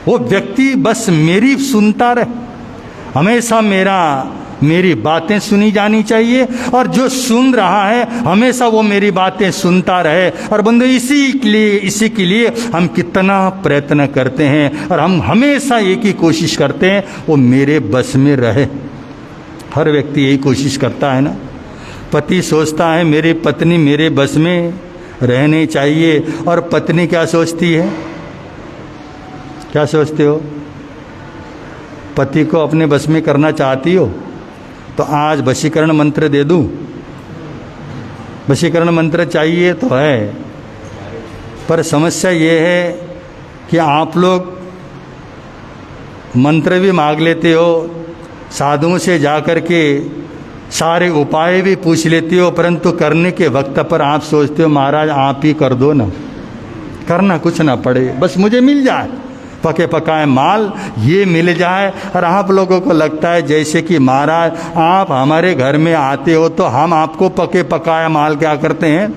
वो व्यक्ति बस मेरी सुनता रहे, हमेशा मेरी बातें सुनी जानी चाहिए और जो सुन रहा है हमेशा वो मेरी बातें सुनता रहे। और बंधु इसी के लिए हम कितना प्रयत्न करते हैं और हम हमेशा एक ही कोशिश करते हैं वो मेरे बस में रहे। हर व्यक्ति यही कोशिश करता है ना। पति सोचता है मेरी पत्नी मेरे बस में रहनी चाहिए, और पत्नी क्या सोचती है, क्या सोचते हो? पति को अपने बस में करना चाहती हो तो आज वशीकरण मंत्र दे दूं। वशीकरण मंत्र चाहिए तो है, पर समस्या ये है कि आप लोग मंत्र भी मांग लेते हो, साधुओं से जाकर के सारे उपाय भी पूछ लेते हो, परंतु करने के वक्त पर आप सोचते हो महाराज आप ही कर दो ना, करना कुछ ना पड़े, बस मुझे मिल जाए पके पकाए माल ये मिल जाए। और आप लोगों को लगता है जैसे कि महाराज आप हमारे घर में आते हो तो हम आपको पके पकाए माल क्या करते हैं,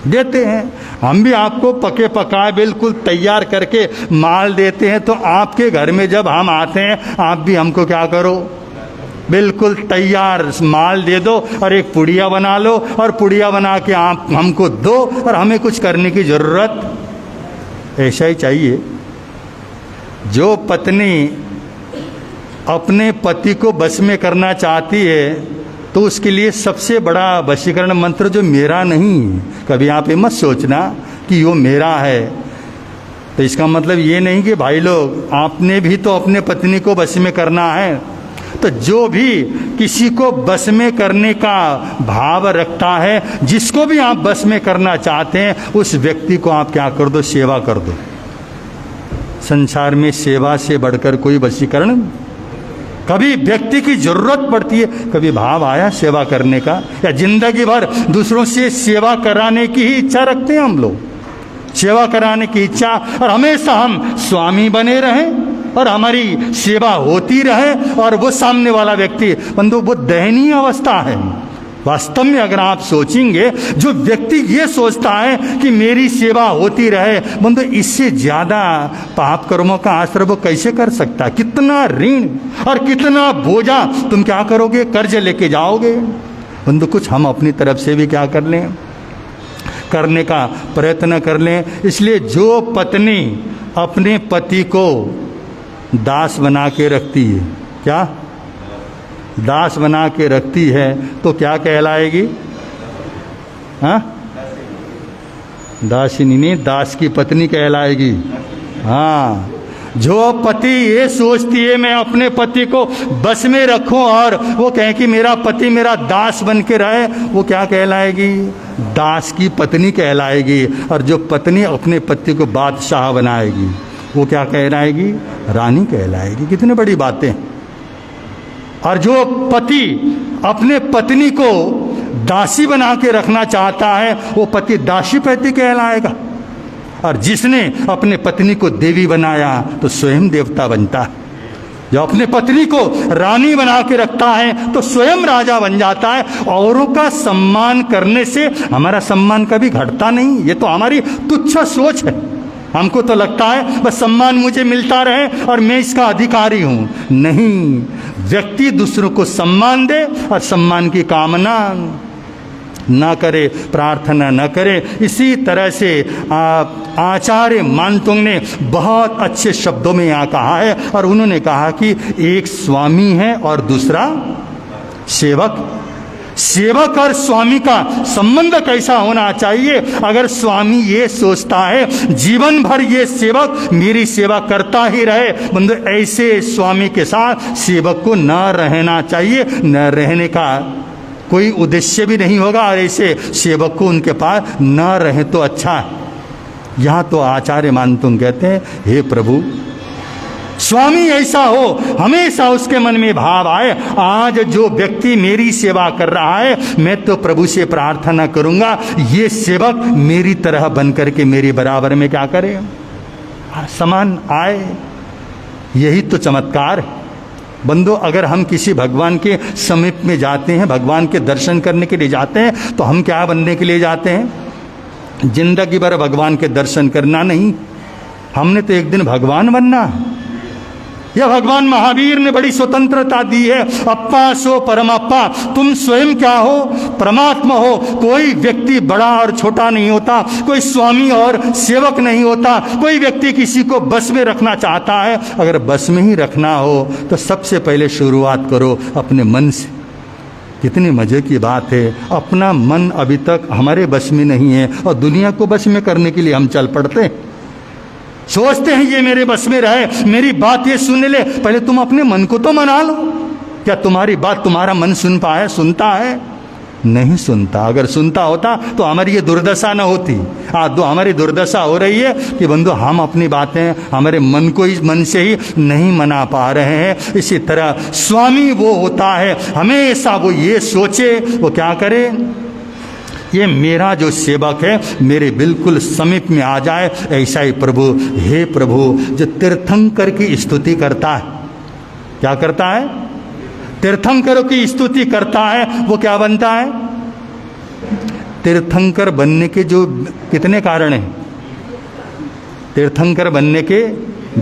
देते हैं। हम भी आपको पके पकाए बिल्कुल तैयार करके माल देते हैं। तो आपके घर में जब हम आते हैं आप भी हमको क्या करो, बिल्कुल तैयार माल दे दो और एक पुड़िया बना लो और पुड़िया बना के आप हमको दो और हमें कुछ करने की जरूरत। ऐसा ही चाहिए। जो पत्नी अपने पति को बस में करना चाहती है तो उसके लिए सबसे बड़ा वशीकरण मंत्र जो मेरा नहीं, कभी आप ये मत सोचना कि वो मेरा है। तो इसका मतलब ये नहीं कि भाई लोग आपने भी तो अपने पत्नी को बस में करना है। तो जो भी किसी को बस में करने का भाव रखता है, जिसको भी आप बस में करना चाहते हैं उस व्यक्ति को आप क्या कर दो, सेवा कर दो। संसार में सेवा से बढ़कर कोई वशीकरण, कभी व्यक्ति की जरूरत पड़ती है, कभी भाव आया सेवा करने का, या जिंदगी भर दूसरों से सेवा कराने की ही इच्छा रखते हैं हम लोग, सेवा कराने की इच्छा, और हमेशा हम स्वामी बने रहें और हमारी सेवा होती रहे और वो सामने वाला व्यक्ति, बंधु वो दयनीय अवस्था है। वास्तव में अगर आप सोचेंगे, जो व्यक्ति ये सोचता है कि मेरी सेवा होती रहे, बंधु इससे ज्यादा पाप कर्मों का आश्रय वो कैसे कर सकता है। कितना ऋण और कितना बोझा तुम क्या करोगे, कर्ज लेके जाओगे। बंधु कुछ हम अपनी तरफ से भी क्या कर लें, करने का प्रयत्न कर लें। इसलिए जो पत्नी अपने पति को दास बना के रखती है, क्या दास बना के रखती है तो क्या कहलाएगी? हाँ, दासिनी नहीं, दास की पत्नी कहलाएगी। हाँ, जो पति ये सोचती है मैं अपने पति को बस में रखूं और वो कहे कि मेरा पति मेरा दास बन के रहे, वो क्या कहलाएगी? दास की पत्नी कहलाएगी। और जो पत्नी अपने पति को बादशाह बनाएगी वो क्या कहलाएगी? रानी कहलाएगी। कितनी बड़ी बातें। और जो पति अपने पत्नी को दासी बना के रखना चाहता है वो पति दासी पति कहलाएगा। और जिसने अपने पत्नी को देवी बनाया तो स्वयं देवता बनता है। जो अपने पत्नी को रानी बना के रखता है तो स्वयं राजा बन जाता है। औरों का सम्मान करने से हमारा सम्मान कभी घटता नहीं। ये तो हमारी तुच्छ सोच है। हमको तो लगता है बस सम्मान मुझे मिलता रहे और मैं इसका अधिकारी हूं। नहीं, व्यक्ति दूसरों को सम्मान दे और सम्मान की कामना ना करे, प्रार्थना न करे। इसी तरह से आचार्य मानतुंग ने बहुत अच्छे शब्दों में यहाँ कहा है। और उन्होंने कहा कि एक स्वामी है और दूसरा सेवक। सेवक और स्वामी का संबंध कैसा होना चाहिए? अगर स्वामी ये सोचता है जीवन भर ये सेवक मेरी सेवा करता ही रहे, बंधु ऐसे स्वामी के साथ सेवक को न रहना चाहिए। न रहने का कोई उद्देश्य भी नहीं होगा और ऐसे सेवक को उनके पास न रहे तो अच्छा है। यहाँ तो आचार्य मानतुंग कहते हैं, हे प्रभु, स्वामी ऐसा हो, हमेशा उसके मन में भाव आए आज जो व्यक्ति मेरी सेवा कर रहा है मैं तो प्रभु से प्रार्थना करूंगा ये सेवक मेरी तरह बन करके मेरे बराबर में क्या करे, समान आए। यही तो चमत्कार है। बंधु, अगर हम किसी भगवान के समीप में जाते हैं, भगवान के दर्शन करने के लिए जाते हैं, तो हम क्या बनने के लिए जाते हैं? जिंदगी भर भगवान के दर्शन करना नहीं, हमने तो एक दिन भगवान बनना है। यह भगवान महावीर ने बड़ी स्वतंत्रता दी है। अप्पा सो परमाप्पा, तुम स्वयं क्या हो? परमात्मा हो। कोई व्यक्ति बड़ा और छोटा नहीं होता, कोई स्वामी और सेवक नहीं होता। कोई व्यक्ति किसी को बस में रखना चाहता है, अगर बस में ही रखना हो तो सबसे पहले शुरुआत करो अपने मन से। कितनी मजे की बात है, अपना मन अभी तक हमारे बस में नहीं है और दुनिया को बस में करने के लिए हम चल पड़ते हैं। सोचते हैं ये मेरे बस में रहे, मेरी बात ये सुन ले। पहले तुम अपने मन को तो मना लो। क्या तुम्हारी बात तुम्हारा मन सुनता है? नहीं सुनता। अगर सुनता होता तो हमारी ये दुर्दशा न होती। आज तो हमारी दुर्दशा हो रही है कि बंधु हम अपनी बातें हमारे मन को ही मन से ही नहीं मना पा रहे हैं। इसी तरह स्वामी वो होता है हमेशा वो ये सोचे, वो क्या करे, ये मेरा जो सेवक है मेरे बिल्कुल समीप में आ जाए। ऐसा ही प्रभु, हे प्रभु, जो तीर्थंकर की स्तुति करता है, क्या करता है? तीर्थंकरों की स्तुति करता है, वो क्या बनता है? तीर्थंकर बनने के जो कितने कारण हैं? तीर्थंकर बनने के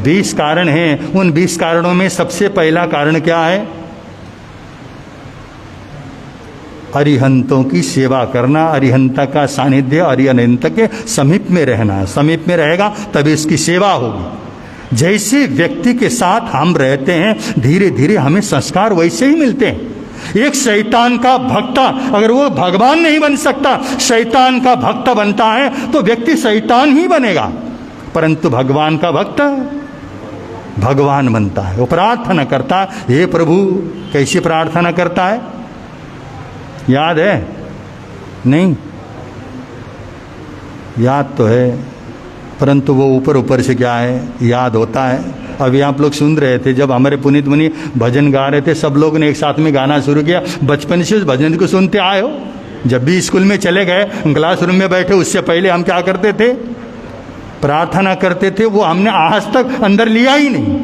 20 कारण हैं। उन 20 कारणों में सबसे पहला कारण क्या है? अरिहंतों की सेवा करना, अरिहंता का सानिध्य, अरिहंत के समीप में रहना। समीप में रहेगा तभी उसकी सेवा होगी। जैसे व्यक्ति के साथ हम रहते हैं धीरे धीरे हमें संस्कार वैसे ही मिलते हैं। एक शैतान का भक्त अगर वो भगवान नहीं बन सकता, शैतान का भक्त बनता है तो व्यक्ति शैतान ही बनेगा। परंतु भगवान का भक्त भगवान बनता है। वो प्रार्थना करता है, हे प्रभु। कैसी प्रार्थना करता है? याद है? नहीं याद तो है, परंतु वो ऊपर ऊपर से क्या है, याद होता है। अभी आप लोग सुन रहे थे जब हमारे पुनीत मुनि भजन गा रहे थे, सब लोग ने एक साथ में गाना शुरू किया। बचपन से उस भजन को सुनते आए हो। जब भी स्कूल में चले गए, क्लासरूम में बैठे, उससे पहले हम क्या करते थे? प्रार्थना करते थे। वो हमने आज तक अंदर लिया ही नहीं,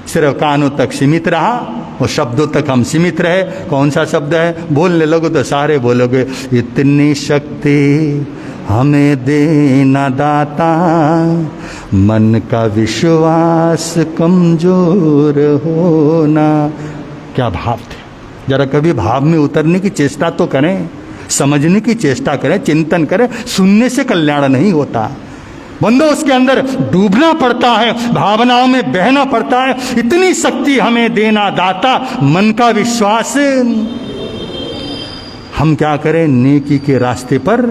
सिर्फ कानों तक सीमित रहा, वो शब्दों तक हम सीमित रहे। कौन सा शब्द है? बोलने लगो तो सारे बोलोगे, इतनी शक्ति हमें देना दाता, मन का विश्वास कमजोर होना। क्या भाव थे! जरा कभी भाव में उतरने की चेष्टा तो करें, समझने की चेष्टा करें, चिंतन करें। सुनने से कल्याण नहीं होता। बंदो उसके अंदर डूबना पड़ता है, भावनाओं में बहना पड़ता है। इतनी शक्ति हमें देना दाता, मन का विश्वास। हम क्या करें, नेकी के रास्ते पर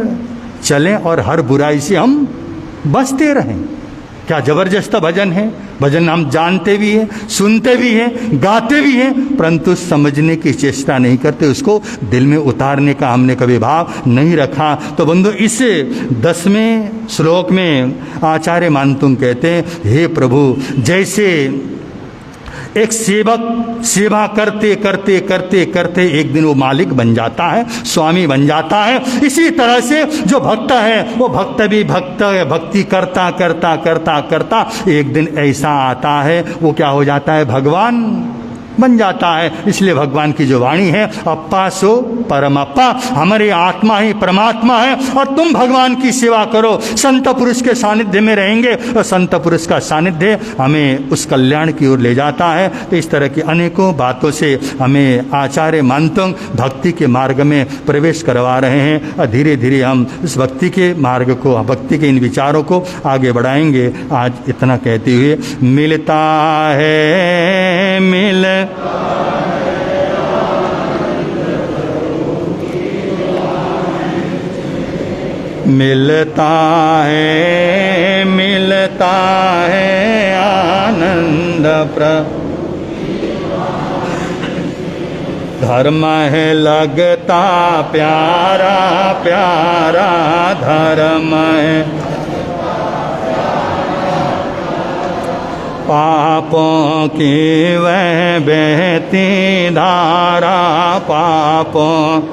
चलें और हर बुराई से हम बचते रहें। क्या जबरदस्त भजन है। भजन हम जानते भी हैं, सुनते भी हैं, गाते भी हैं, परंतु समझने की चेष्टा नहीं करते, उसको दिल में उतारने का हमने कभी भाव नहीं रखा। तो बंधु, इस 10वें श्लोक में आचार्य मानतुंग कहते हैं, हे प्रभु, जैसे एक सेवक सेवा करते करते करते करते एक दिन वो मालिक बन जाता है, स्वामी बन जाता है, इसी तरह से जो भक्त है वो भक्त भी भक्ति करता करता करता करता एक दिन ऐसा आता है वो क्या हो जाता है, भगवान बन जाता है। इसलिए भगवान की जो वाणी है, अप्पा सो परमप्पा, हमारी आत्मा ही परमात्मा है और तुम भगवान की सेवा करो। संत पुरुष के सानिध्य में रहेंगे और संत पुरुष का सानिध्य हमें उस कल्याण की ओर ले जाता है। तो इस तरह की अनेकों बातों से हमें आचार्य मानतुंग भक्ति के मार्ग में प्रवेश करवा रहे हैं और धीरे धीरे हम इस भक्ति के मार्ग को, भक्ति के इन विचारों को आगे बढ़ाएंगे। आज इतना कहते हुए, मिलता है मिल मिलता है आनंद धर्म है लगता प्यारा प्यारा, धर्म है पापों की वह बहती धारा, पापों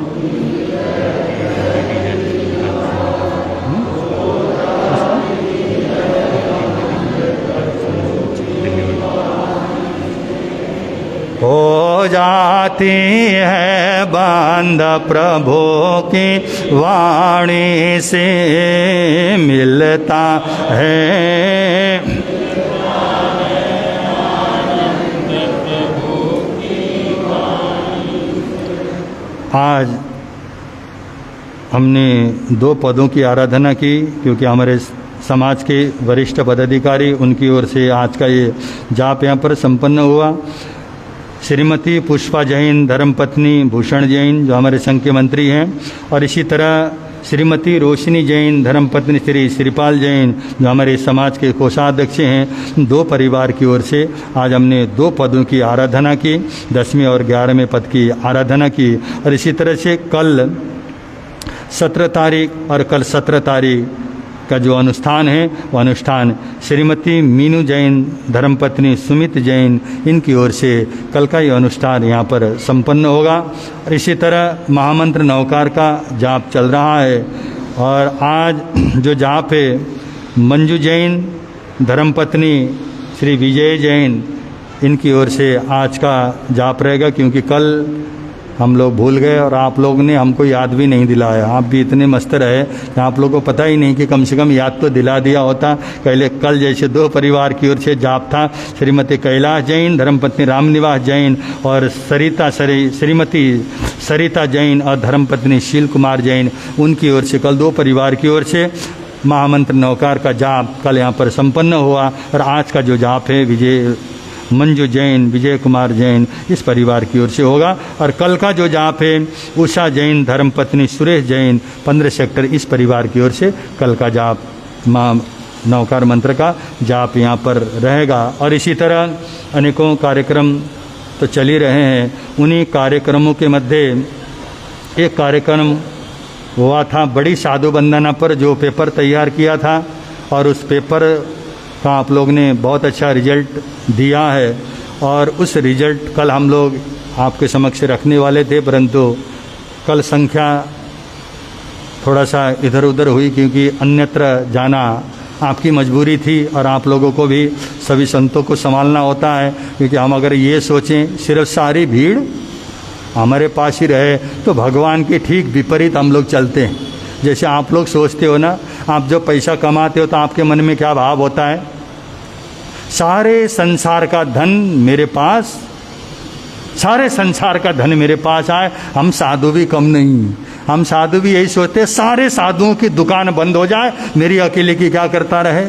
हो जाती है बंद प्रभु की वाणी से, मिलता है आज हमने 2 पदों की आराधना की, क्योंकि हमारे समाज के वरिष्ठ पदाधिकारी, उनकी ओर से आज का ये जाप यहाँ पर संपन्न हुआ। श्रीमती पुष्पा जैन, धर्मपत्नी भूषण जैन जो हमारे संघ के मंत्री हैं, और इसी तरह श्रीमती रोशनी जैन, धर्मपत्नी श्री श्रीपाल जैन जो हमारे समाज के कोषाध्यक्ष हैं। 2 परिवार की ओर से आज हमने 2 पदों की आराधना की, 10वें और 11वें पद की आराधना की। और इसी तरह से कल 17 तारीख और कल 17 तारीख का जो अनुष्ठान है वो अनुष्ठान श्रीमती मीनू जैन, धर्मपत्नी सुमित जैन, इनकी ओर से कल का ये अनुष्ठान यहाँ पर संपन्न होगा। और इसी तरह महामंत्र नवकार का जाप चल रहा है। और आज जो जाप है मंजू जैन, धर्मपत्नी श्री विजय जैन, इनकी ओर से आज का जाप रहेगा, क्योंकि कल हम लोग भूल गए और आप लोगों ने हमको याद भी नहीं दिलाया। आप भी इतने मस्त रहे, आप लोगों को पता ही नहीं कि कम से कम याद तो दिला दिया होता। पहले कल जैसे 2 परिवार की ओर से जाप था, श्रीमती कैलाश जैन, धर्मपत्नी रामनिवास जैन और श्रीमती सरिता जैन और धर्मपत्नी शील कुमार जैन, उनकी ओर से कल 2 परिवार की ओर से महामंत्र नवकार का जाप कल यहाँ पर संपन्न हुआ। और आज का जो जाप है मंजू जैन, विजय कुमार जैन, इस परिवार की ओर से होगा। और कल का जो जाप है उषा जैन, धर्मपत्नी सुरेश जैन, 15 सेक्टर, इस परिवार की ओर से कल का जाप नवकार मंत्र का जाप यहाँ पर रहेगा। और इसी तरह अनेकों कार्यक्रम तो चल ही रहे हैं। उन्हीं कार्यक्रमों के मध्य एक कार्यक्रम हुआ था बड़ी साधु वंदना पर, जो पेपर तैयार किया था, और उस पेपर का आप लोग ने बहुत अच्छा रिजल्ट दिया है। और उस रिजल्ट कल हम लोग आपके समक्ष रखने वाले थे, परंतु कल संख्या थोड़ा सा इधर उधर हुई, क्योंकि अन्यत्र जाना आपकी मजबूरी थी और आप लोगों को भी, सभी संतों को संभालना होता है। क्योंकि हम अगर ये सोचें सिर्फ सारी भीड़ हमारे पास ही रहे तो भगवान के ठीक विपरीत हम लोग चलते हैं। जैसे आप लोग सोचते हो ना, आप जब पैसा कमाते हो तो आपके मन में क्या भाव होता है, सारे संसार का धन मेरे पास, सारे संसार का धन मेरे पास आए, हम साधु भी कम नहीं, हम साधु भी यही सोचते हैं, सारे साधुओं की दुकान बंद हो जाए, मेरी अकेले की क्या करता रहे।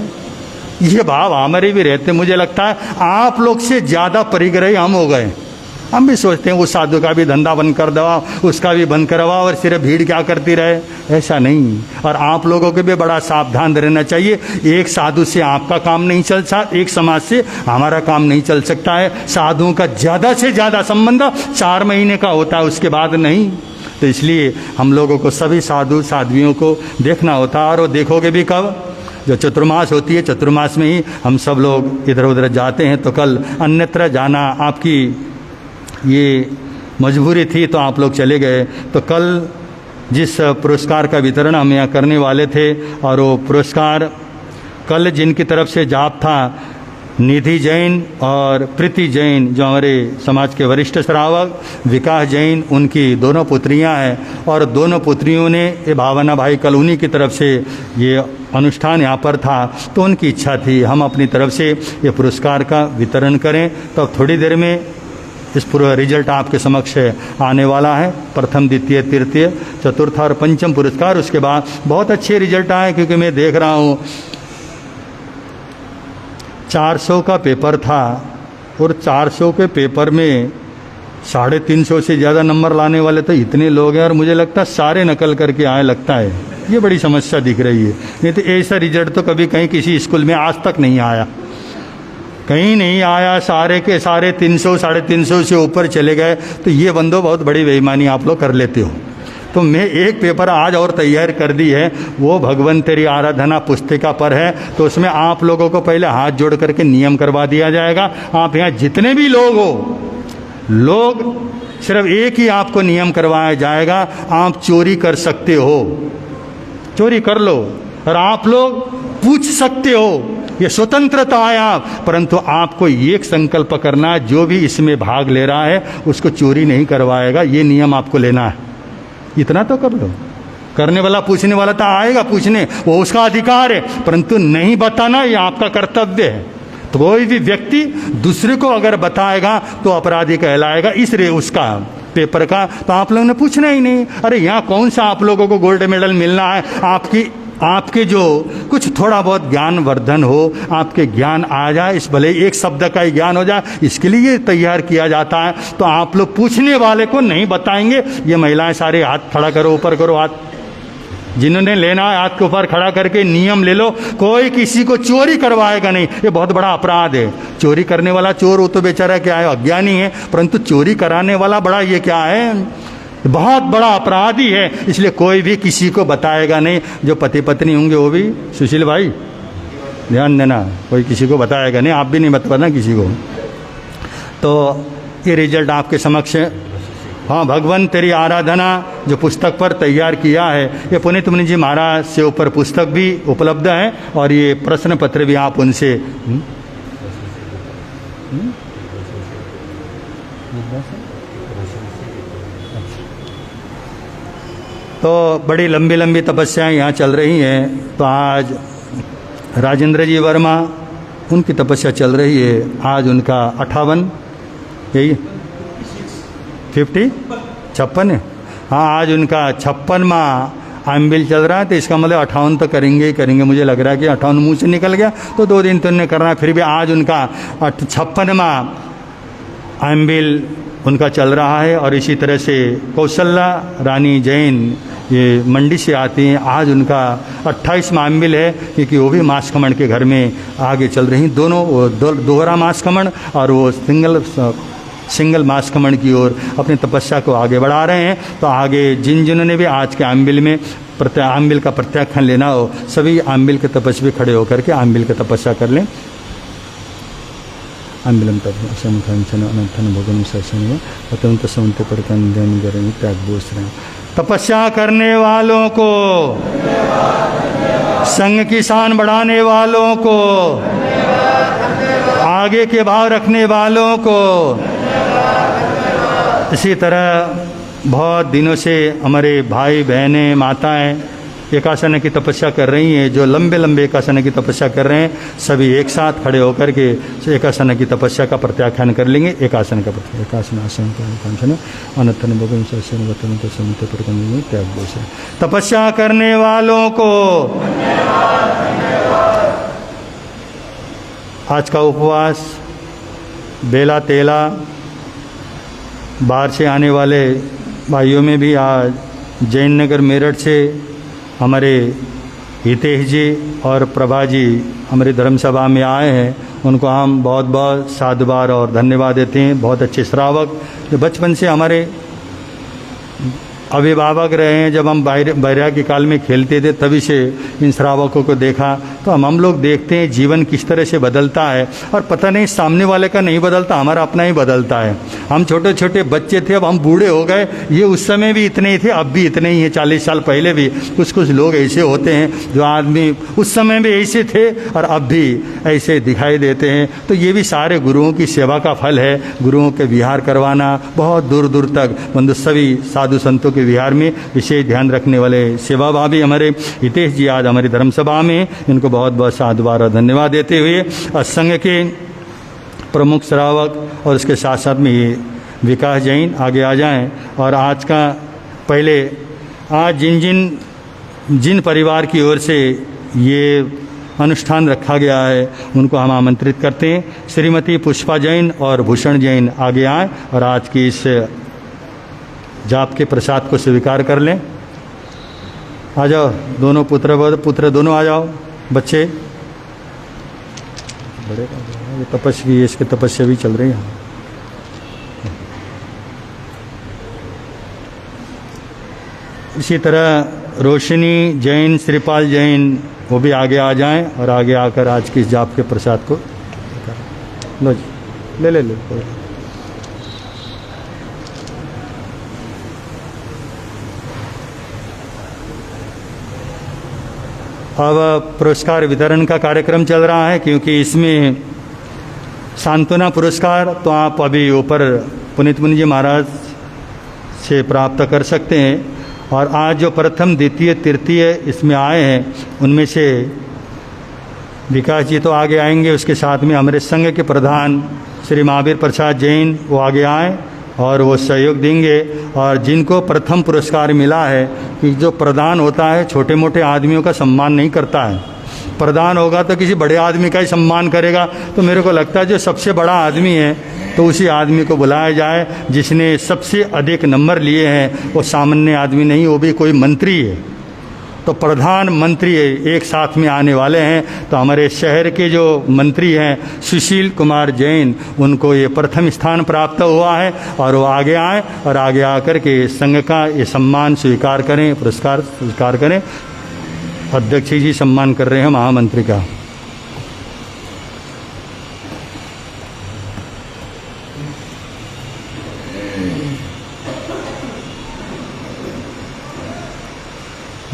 ये भाव हमारे भी रहते। मुझे लगता है आप लोग से ज़्यादा परिग्रही हम हो गए। हम भी सोचते हैं उस साधु का भी धंधा बंद कर दवा, उसका भी बंद करवाओ, और सिर्फ भीड़ क्या करती रहे। ऐसा नहीं। और आप लोगों को भी बड़ा सावधान रहना चाहिए। एक साधु से आपका काम नहीं चल सकता, एक समाज से हमारा काम नहीं चल सकता है। साधुओं का ज़्यादा से ज़्यादा संबंध 4 महीने का होता है, उसके बाद नहीं। तो इसलिए हम लोगों को सभी साधु साध्वियों को देखना होता है। और वो देखोगे भी कब, जो चतुर्मास होती है, चतुर्मास में ही हम सब लोग इधर उधर जाते हैं। तो कल अन्यत्र जाना आपकी ये मजबूरी थी तो आप लोग चले गए। तो कल जिस पुरस्कार का वितरण हम यहाँ करने वाले थे, और वो पुरस्कार कल जिनकी तरफ से जाप था, निधि जैन और प्रीति जैन, जो हमारे समाज के वरिष्ठ श्रावक, विकास जैन, उनकी दोनों पुत्रियां हैं। और दोनों पुत्रियों ने, ये भावना भाई कल उन्हीं की तरफ से ये अनुष्ठान यहाँ पर था, तो उनकी इच्छा थी हम अपनी तरफ से ये पुरस्कार का वितरण करें। तो अब थोड़ी देर में इस पूरा रिजल्ट आपके समक्ष आने वाला है। प्रथम, द्वितीय, तृतीय, चतुर्थ और पंचम पुरस्कार। उसके बाद बहुत अच्छे रिजल्ट आए, क्योंकि मैं देख रहा हूँ 400 का पेपर था, और 400 के पेपर में 350 से ज़्यादा नंबर लाने वाले तो इतने लोग हैं। और मुझे लगता है सारे नकल करके आए, लगता है ये बड़ी समस्या दिख रही है। नहीं तो ऐसा रिजल्ट तो कभी कहीं किसी स्कूल में आज तक नहीं आया, कहीं नहीं आया। सारे के सारे 300 350 से ऊपर चले गए। तो ये बंदो बहुत बड़ी बेईमानी आप लोग कर लेते हो। तो मैं एक पेपर आज और तैयार कर दी है, वो भगवन तेरी आराधना पुस्तिका पर है। तो उसमें आप लोगों को पहले हाथ जोड़ करके नियम करवा दिया जाएगा। आप यहाँ जितने भी लोग हो, लोग सिर्फ एक ही आपको नियम करवाया जाएगा, आप चोरी कर सकते हो, चोरी कर लो, और आप लोग पूछ सकते हो, ये स्वतंत्रता है आप। परंतु आपको एक संकल्प करना है, जो भी इसमें भाग ले रहा है उसको चोरी नहीं करवाएगा, ये नियम आपको लेना है। इतना तो कर लो। करने वाला पूछने वाला तो आएगा पूछने, वो उसका अधिकार है, परंतु नहीं बताना ये आपका कर्तव्य है। तो कोई भी व्यक्ति दूसरे को अगर बताएगा तो अपराधी कहलाएगा। इसलिए उसका पेपर का तो आप लोगों ने पूछना ही नहीं। अरे यहाँ कौन सा आप लोगों को गोल्ड मेडल मिलना है। आपके जो कुछ थोड़ा बहुत ज्ञान वर्धन हो, आपके ज्ञान आ जाए, इस भले एक शब्द का ही ज्ञान हो जाए, इसके लिए तैयार किया जाता है। तो आप लोग पूछने वाले को नहीं बताएंगे। ये महिलाएं सारे हाथ खड़ा करो, ऊपर करो हाथ, जिन्होंने लेना है हाथ के ऊपर खड़ा करके नियम ले लो। कोई किसी को चोरी करवाएगा नहीं, ये बहुत बड़ा अपराध है। चोरी करने वाला चोर, वो तो बेचारा क्या है, अज्ञानी है, परंतु चोरी कराने वाला बड़ा ये क्या है, बहुत बड़ा अपराधी है। इसलिए कोई भी किसी को बताएगा नहीं। जो पति पत्नी होंगे वो भी, सुशील भाई ध्यान देना, कोई किसी को बताएगा नहीं, आप भी नहीं बताना किसी को। तो ये रिजल्ट आपके समक्ष है। हाँ, भगवान तेरी आराधना जो पुस्तक पर तैयार किया है, ये पुनीत मुनि जी महाराज से ऊपर पुस्तक भी उपलब्ध है, और ये प्रश्न पत्र भी आप उनसे तो बड़ी लंबी लंबी तपस्याएं यहाँ चल रही हैं। तो आज राजेंद्र जी वर्मा, उनकी तपस्या चल रही है। आज उनका 58, यही 56 है। हाँ, आज उनका 56वां आमबिल चल रहा है। तो इसका मतलब 58 तो करेंगे ही करेंगे। मुझे लग रहा है कि 58 मुँह से निकल गया तो 2 दिन तो उन्हें करना है। फिर भी आज उनका 56वां आमबिल उनका चल रहा है। और इसी तरह से कौशल्या रानी जैन, ये मंडी से आती हैं, आज उनका 28वां आमबिल है, क्योंकि वो भी मांस खमण के घर में आगे चल रही। दोनों दोहरा मांस खमण और वो सिंगल मांस खमण की ओर अपनी तपस्या को आगे बढ़ा रहे हैं। तो आगे जिन्होंने भी आज के आमबिल में आमबिल का प्रत्याख्यान लेना हो, सभी आमबिल के तपस्वी खड़े होकर के आमबिल की तपस्या कर लें। आमबिलम अनंथन भोगन सत्संग अत्यंत सौंत पर त्याग बोस रहे। तपस्या करने वालों को, संग की शान बढ़ाने वालों को, आगे के भाव रखने वालों को। इसी तरह बहुत दिनों से हमारे भाई बहनें माताएं एकासना की तपस्या कर रही हैं, जो लंबे लंबे एकासना की तपस्या कर रहे हैं, सभी एक साथ खड़े होकर के एकासना की तपस्या का प्रत्याख्यान कर लेंगे। एकासन का एकासन आसन का अनतन भगवान त्याग दोष। तपस्या करने वालों को आज का उपवास बेला तेला, बाहर से आने वाले भाइयों में भी आज जैन नगर मेरठ से हमारे हितेश जी और प्रभा जी हमारी धर्मसभा में आए हैं, उनको हम बहुत बहुत साधुवाद और धन्यवाद देते हैं। बहुत अच्छे श्रावक जो बचपन से हमारे अभिभावक रहे हैं। जब हम बैरागी काल में खेलते थे तभी से इन श्रावकों को देखा, तो हम लोग देखते हैं जीवन किस तरह से बदलता है, और पता नहीं सामने वाले का नहीं बदलता, हमारा अपना ही बदलता है। हम छोटे छोटे बच्चे थे, अब हम बूढ़े हो गए, ये उस समय भी इतने ही थे, अब भी इतने ही हैं। 40 साल पहले भी कुछ कुछ लोग ऐसे होते हैं जो आदमी उस समय भी ऐसे थे और अब भी ऐसे दिखाई देते हैं। तो ये भी सारे गुरुओं की सेवा का फल है। गुरुओं के विहार करवाना, बहुत दूर दूर तक बंधु सभी साधु संतों के विहार में विशेष ध्यान रखने वाले सेवाभावी हमारे हितेश जी आज हमारी धर्मसभा में, इनको बहुत बहुत साधुवाद और धन्यवाद देते हुए संघ के प्रमुख श्रावक और उसके साथ साथ में ये विकास जैन आगे आ जाएं। और आज का पहले आज जिन परिवार की ओर से ये अनुष्ठान रखा गया है उनको हम आमंत्रित करते हैं। श्रीमती पुष्पा जैन और भूषण जैन आगे आएँ और आज की इस जाप के प्रसाद को स्वीकार कर लें। आ जाओ दोनों पुत्र दोनों आ जाओ। बच्चे बड़े ये तपस्या, इसकी तपस्या भी चल रही है। इसी तरह रोशनी जैन, श्रीपाल जैन वो भी आगे आ जाएं और आगे आकर आज की इस जाप के प्रसाद को लो जी, ले अब पुरस्कार वितरण का कार्यक्रम चल रहा है, क्योंकि इसमें सांत्वना पुरस्कार तो आप अभी ऊपर पुनीत मुनि जी महाराज से प्राप्त कर सकते हैं। और आज जो प्रथम द्वितीय तृतीय इसमें आए हैं उनमें से विकास जी तो आगे आएंगे, उसके साथ में हमारे संघ के प्रधान श्री महावीर प्रसाद जैन वो आगे आए और वो सहयोग देंगे। और जिनको प्रथम पुरस्कार मिला है, कि जो प्रदान होता है छोटे मोटे आदमियों का सम्मान नहीं करता है, प्रदान होगा तो किसी बड़े आदमी का ही सम्मान करेगा। तो मेरे को लगता है जो सबसे बड़ा आदमी है तो उसी आदमी को बुलाया जाए जिसने सबसे अधिक नंबर लिए हैं। वो सामान्य आदमी नहीं, वो भी कोई मंत्री है। तो प्रधानमंत्री एक साथ में आने वाले हैं। तो हमारे शहर के जो मंत्री हैं सुशील कुमार जैन, उनको ये प्रथम स्थान प्राप्त हुआ है और वो आगे आए और आगे आकर के संघ का ये सम्मान स्वीकार करें, पुरस्कार स्वीकार करें। अध्यक्ष जी सम्मान कर रहे हैं महामंत्री का।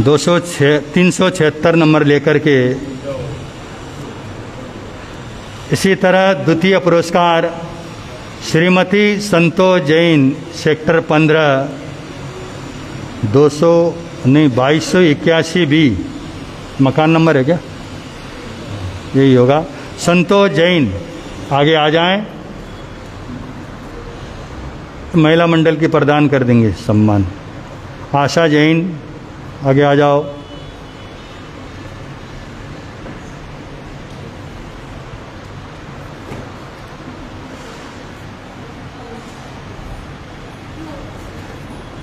दो 376 नंबर लेकर के। इसी तरह द्वितीय पुरस्कार श्रीमती संतोष जैन, सेक्टर 15 2281 बी, मकान नंबर है क्या, यही होगा। संतोष जैन आगे आ जाएं, महिला मंडल की प्रदान कर देंगे सम्मान। आशा जैन आगे आ जाओ।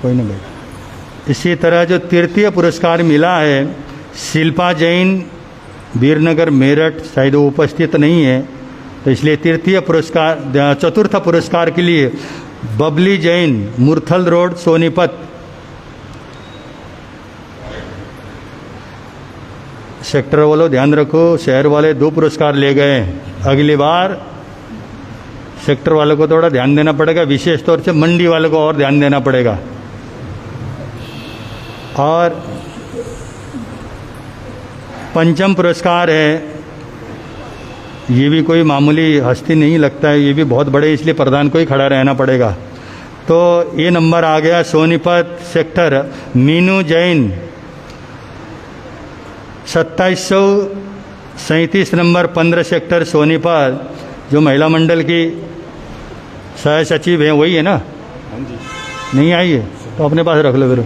कोई ना भाई। इसी तरह जो तृतीय पुरस्कार मिला है शिल्पा जैन, वीरनगर मेरठ, शायद वो उपस्थित नहीं है तो इसलिए तृतीय पुरस्कार। चतुर्थ पुरस्कार के लिए बबली जैन, मुरथल रोड, सोनीपत, सेक्टर वालों ध्यान रखो, शहर वाले 2 पुरस्कार ले गए। अगली बार सेक्टर वालों को थोड़ा ध्यान देना पड़ेगा, विशेष तौर से मंडी वालों को और ध्यान देना पड़ेगा। और पंचम पुरस्कार है, ये भी कोई मामूली हस्ती नहीं लगता है, ये भी बहुत बड़े, इसलिए प्रधान को ही खड़ा रहना पड़ेगा। तो ये नंबर आ गया Sonipat sector Meenu Jain, 2737 number 15 sector Sonipat, जो महिला मंडल की सह सचिव है वही है ना? नहीं आई है तो अपने पास रख लो फिर।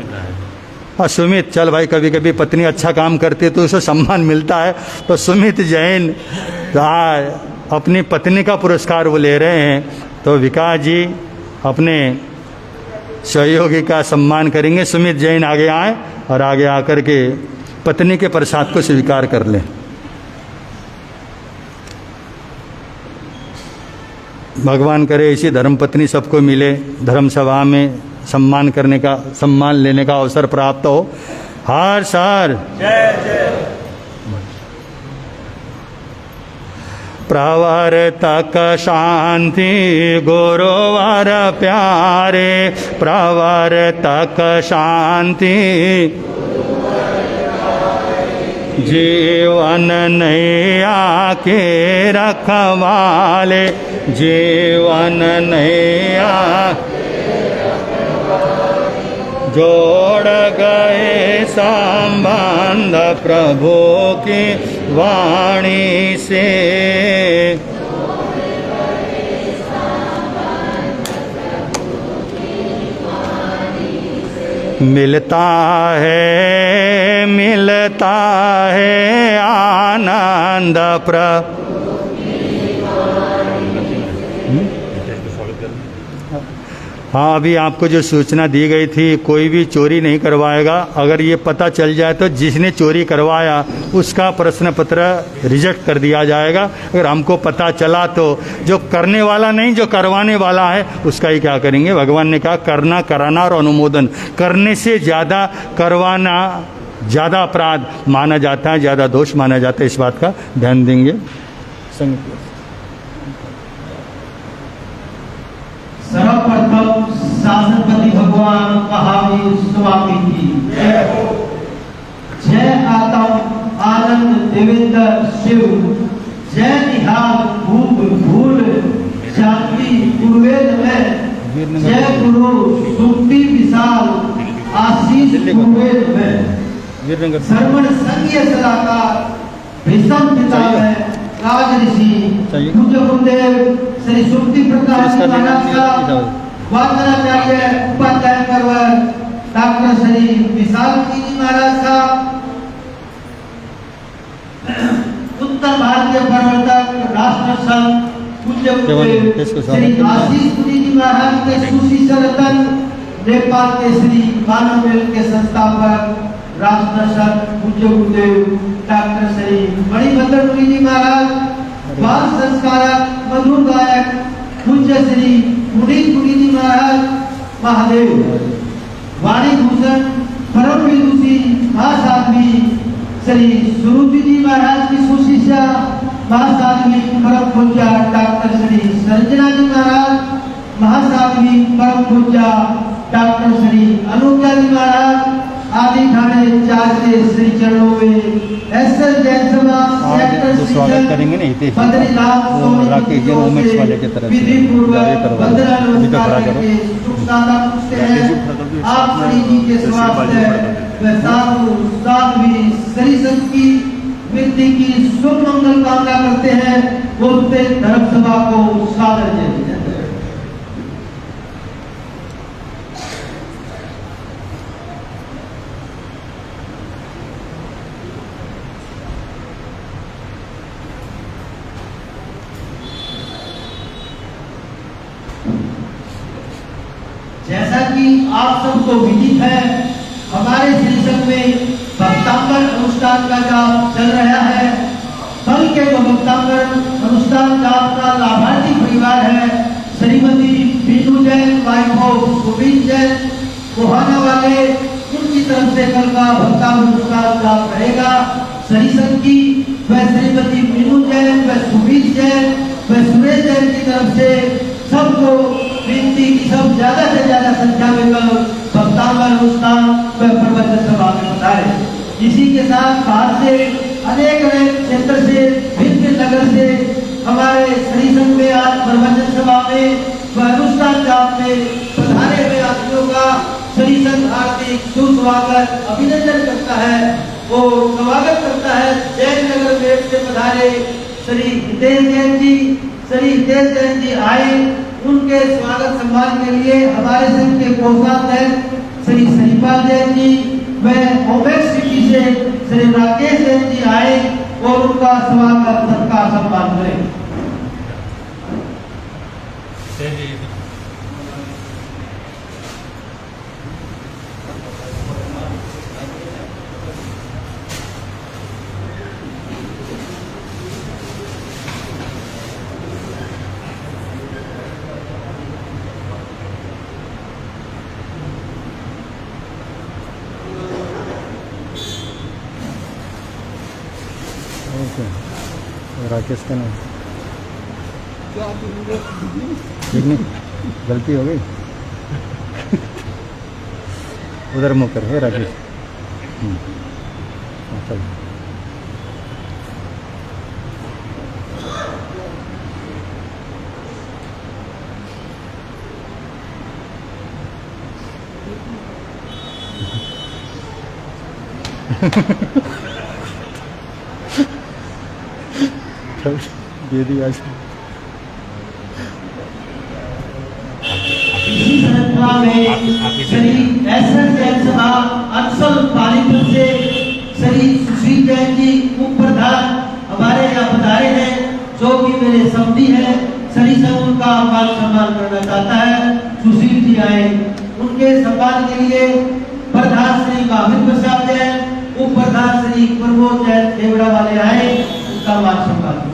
हाँ सुमित, चल भाई, कभी कभी पत्नी अच्छा काम करती है तो उसे सम्मान मिलता है। तो सुमित जैन अपनी पत्नी का पुरस्कार वो ले रहे हैं, तो विकास जी अपने सहयोगी का सम्मान करेंगे। सुमित जैन आगे आए और आगे आकर के पत्नी के प्रसाद को स्वीकार कर लें। भगवान करे ऐसी धर्मपत्नी सबको मिले, धर्म सभा में सम्मान लेने का अवसर प्राप्त हो। हर सर जय जय। प्रवर्तक शांति गुरुवर प्यारे, प्रवर्तक शांति जीवन नैया के रखवाले, जीवन नैया जोड़ गए संबंध प्रभु की वाणी से। मिलता है आनंद प्रभु। हाँ, अभी आपको जो सूचना दी गई थी, कोई भी चोरी नहीं करवाएगा। अगर ये पता चल जाए तो जिसने चोरी करवाया उसका प्रश्न पत्र रिजेक्ट कर दिया जाएगा। अगर हमको पता चला तो जो करने वाला नहीं, जो करवाने वाला है उसका ही क्या करेंगे। भगवान ने कहा करना, कराना और अनुमोदन। करने से ज़्यादा करवाना ज़्यादा अपराध माना जाता है, ज़्यादा दोष माना जाता है। इस बात का ध्यान देंगे। सर्वप्रथम शासनपति भगवान महावीर स्वामी की जय। आतम आनंद देवेंद्र शिव, जय निहाल भूप भूल शांति पूर्वेद में, जय गुरु सुक्ति विशाल आशीष पूर्वेद में, श्रवण संघीय सलाहकार भीषम पिता में राज ऋषि पूज्य गुरुदेव श्री सुक्ति प्रकाश जी महाराज का वादनाचार्य उपाध्याय परवर डॉक्टर श्री विशाल जी महाराज का, उत्तर भारतीय प्रवर्तक राष्ट्र संघ पूज्य गुरुदेव श्री आशीष पुरी जी महाराज के सुशिष्य रतन, नेपाल के श्री मानव मेल के संस्थापक राष्ट्र संघ पूज्य गुरुदेव डॉक्टर श्री मणिभद्र पुरी जी महाराज, बाल संस्कारक मधुर गायक पूज्य श्री पुनीत पुरी जी महाराज महादेव, वाणी भूषण परम विदुषी महासाध्वी श्री सुरुचि जी महाराज की सुशिष्या महासाध्वी परम पूज्य डॉक्टर श्री संजना जी महाराज, महासाध्वी परम पूज्य डॉक्टर श्री अनुज्ञा जी महाराज आदि ठाणे 4 के श्री चरणों में एसएल जैन सभा सेक्टर स्वागत करेंगे ना इतने बद्रीनाथ राकेश जी उमेश वाले की तरफ विधि पूर्वक वंदना नमस्कार करके शुभ सादा पूछते हैं। आप श्री जी के स्वास्थ्य व साधु साध्वी श्री संत की वृद्धि की शुभ मंगल कामना करते हैं। बोलते धर्म सभा को सादर जय। जैसा कि आप सबको विदित है, हमारे श्री संघ में भक्तांबर अनुष्ठान का जाप चल रहा है। कल के जो भक्तांबर अनुष्ठान जाप का लाभार्थी परिवार है श्रीमती बीनू जैन, वाइफ ऑफ गोविंद जैन कोहाना वाले, उनकी तरफ से कल का भक्तांबर अनुष्ठान जाप रहेगा। श्री संघ की व श्रीमती बीनू जैन व सुबीर जैन व सुरेश जैन की तरफ से सबको विनती की सब ज्यादा से ज्यादा संख्या में कल भक्तांबर अनुष्ठान व प्रवचन सभा में बताए। इसी के साथ बाहर से अनेक क्षेत्र से भिन्न नगर से हमारे श्री संघ में आज प्रवचन सभा में व अनुष्ठान जाप में पधारे हुए आदमियों का श्री संघ हार्दिक सुस्वागत अभिनंदन करता है। वो स्वागत करता है जैन नगर गेट से पधारे श्री हितेश जैन जी। श्री हितेश जैन जी आए, उनके स्वागत सम्मान के लिए हमारे संघ के कोषाध्यक्ष श्री श्रीपाल जैन जी व ओमेक्स सिटी से श्री राकेश जैन जी आए और उनका स्वागत सत्कार सम्मान करें। राकेश का नाम ठीक नहीं, गलती हो गई। उधर मुँह कर है राकेश। चल दे दी आज। इसी श्रृंखला में श्री एसएस जैन सभा अंसल पालीपुर से श्री सुशील जैन जी उप प्रधान हमारे यहाँ पधारे हैं, जो कि मेरे समधी हैं। श्री संघ उनका मान सम्मान करना चाहता है। सुशील जी आए, उनके सम्मान के लिए प्रधान श्री महावीर प्रसाद जैन, उप प्रधान श्री प्रमोद जैन देवड़ा वाले आए, उनका मान सम्मान।